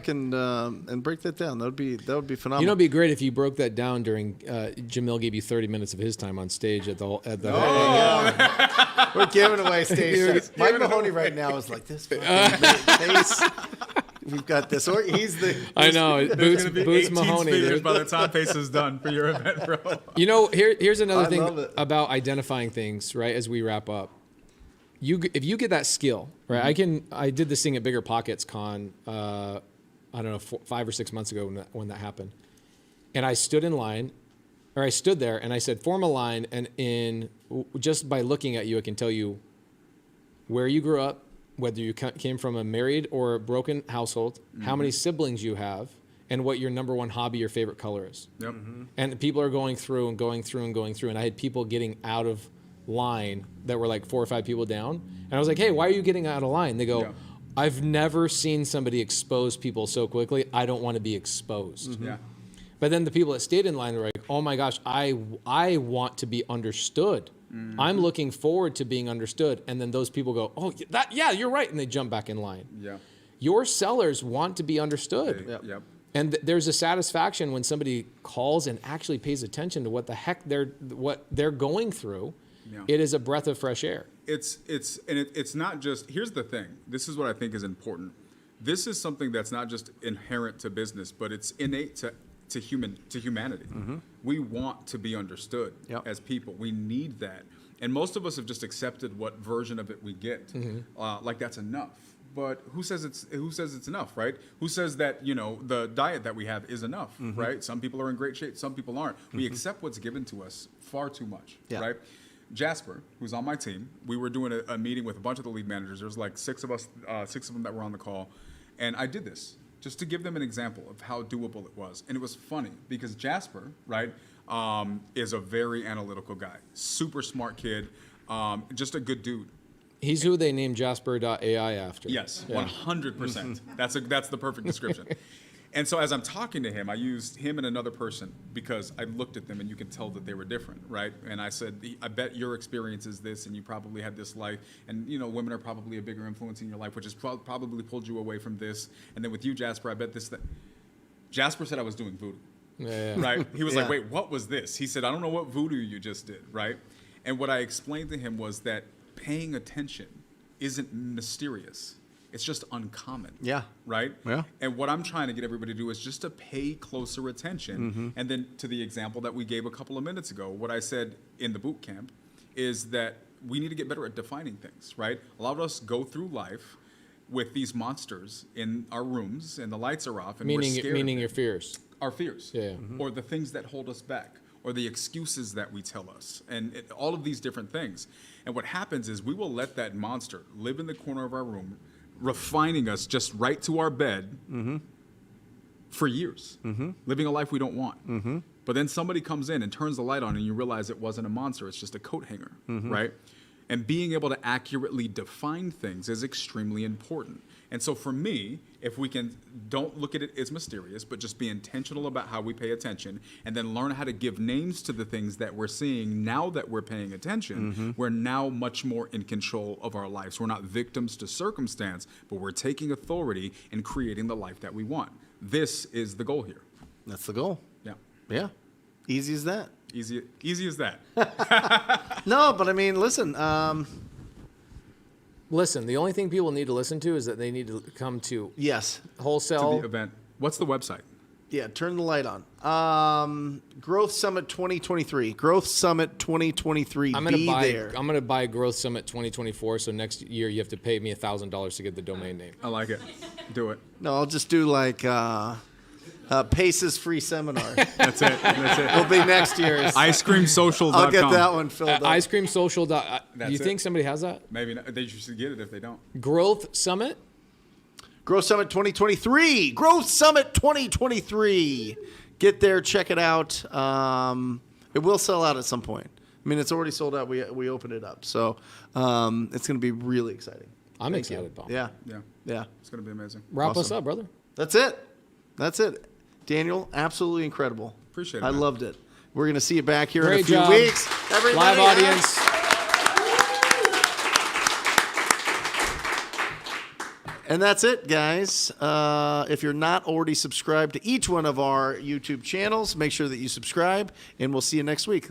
and break that down. That would be phenomenal. You know, it'd be great if you broke that down during Jamil gave you 30 minutes of his time on stage at the. We're giving away stage time. Mike Mahoney right now is like this. Fucking Pace. We've got this. Or he's the. I know There's Boots gonna be Boots 18 Mahoney. speakers Dude. by the time Pace is done for your event, bro. You know, here's another I thing love it. about identifying things. Right as we wrap up, if you get that skill, right? I did this thing at Bigger Pockets Con. I don't know, 5 or 6 months ago when that happened, and I stood there and I said, form a line, and just by looking at you, I can tell you where you grew up, whether you came from a married or a broken household, how many siblings you have, and what your number one hobby or favorite color is. Yep. And people are going through, and I had people getting out of line that were like 4 or 5 people down, and I was like, hey, why are you getting out of line? They go, Yeah. I've never seen somebody expose people so quickly. I don't want to be exposed. Yeah. But then the people that stayed in line were like, oh my gosh, I want to be understood. I'm looking forward to being understood. And then those people go, oh, yeah, you're right. And they jump back in line. Yeah. Your sellers want to be understood. Yep. And there's a satisfaction when somebody calls and actually pays attention to what the heck they're going through. Yeah. It is a breath of fresh air. It's not just, here's the thing. This is what I think is important. This is something that's not just inherent to business, but it's innate to humanity. We want to be understood as people. We need that. And most of us have just accepted what version of it we get. Like that's enough. But who says it's enough, right? Who says that, the diet that we have is enough, right? Some people are in great shape, some people aren't. We accept what's given to us far too much, right? Jasper, who's on my team, we were doing a meeting with a bunch of the lead managers. There was like 6 of us, 6 of them that were on the call. And I did this just to give them an example of how doable it was. And it was funny because Jasper, right, is a very analytical guy, super smart kid, just a good dude. He's who they named Jasper.ai after. Yes, Yeah. 100%. That's the perfect description. And so as I'm talking to him, I used him and another person because I looked at them and you could tell that they were different, right? And I said, I bet your experience is this and you probably had this life. And, women are probably a bigger influence in your life, which has probably pulled you away from this. And then with you, Jasper, I bet this, that. Jasper said I was doing voodoo, Yeah. right? He was like, Yeah. wait, what was this? He said, I don't know what voodoo you just did, right? And what I explained to him was that paying attention isn't mysterious. It's just uncommon. Yeah. Right? Yeah. And what I'm trying to get everybody to do is just to pay closer attention. And then to the example that we gave a couple of minutes ago, what I said in the boot camp is that we need to get better at defining things, right? A lot of us go through life with these monsters in our rooms and the lights are off and we're scared. Meaning your fears. Our fears. Yeah. Or the things that hold us back. or the excuses that we tell us, and all of these different things. And what happens is we will let that monster live in the corner of our room, refining us just right to our bed for years, living a life we don't want. But then somebody comes in and turns the light on and you realize it wasn't a monster, it's just a coat hanger, right? And being able to accurately define things is extremely important. And so for me, if we don't look at it as mysterious, but just be intentional about how we pay attention and then learn how to give names to the things that we're seeing now that we're paying attention, we're now much more in control of our lives. We're not victims to circumstance, but we're taking authority and creating the life that we want. This is the goal here. That's the goal. Yeah. Yeah. Easy as that. Easy as that. No, but I mean, listen. Listen, the only thing people need to listen to is that they need to come to Yes. Wholesale. To the event. What's the website? Yeah, turn the light on. Growth Summit 2023. Growth Summit 2023. I'm gonna Be buy. there. I'm gonna buy Growth Summit 2024. So next year you have to pay me $1,000 to get the domain name. I like it. Do it. No, I'll just do like Pace's free seminar. That's it. That's it. Will be next year's. IceCreamSocial.com. I'll get that one filled up. Ice Cream Social. Do That's you it. think somebody has that? Maybe not. They should get it if they don't. Growth Summit. Growth Summit 2023. Growth Summit 2023. Get there, check it out. It will sell out at some point. I mean, it's already sold out. We opened it up, so it's going to be really exciting. I'm excited, Paul. Yeah, Yeah. yeah. It's going to be amazing. Wrap us Awesome. up, brother. That's it. That's it. Daniel, absolutely incredible. Appreciate it, I man. loved it. We're going to see you back here in Great a few job. weeks. Everybody, Live audience. And that's it, guys. If you're not already subscribed to each one of our YouTube channels, make sure that you subscribe, and we'll see you next week.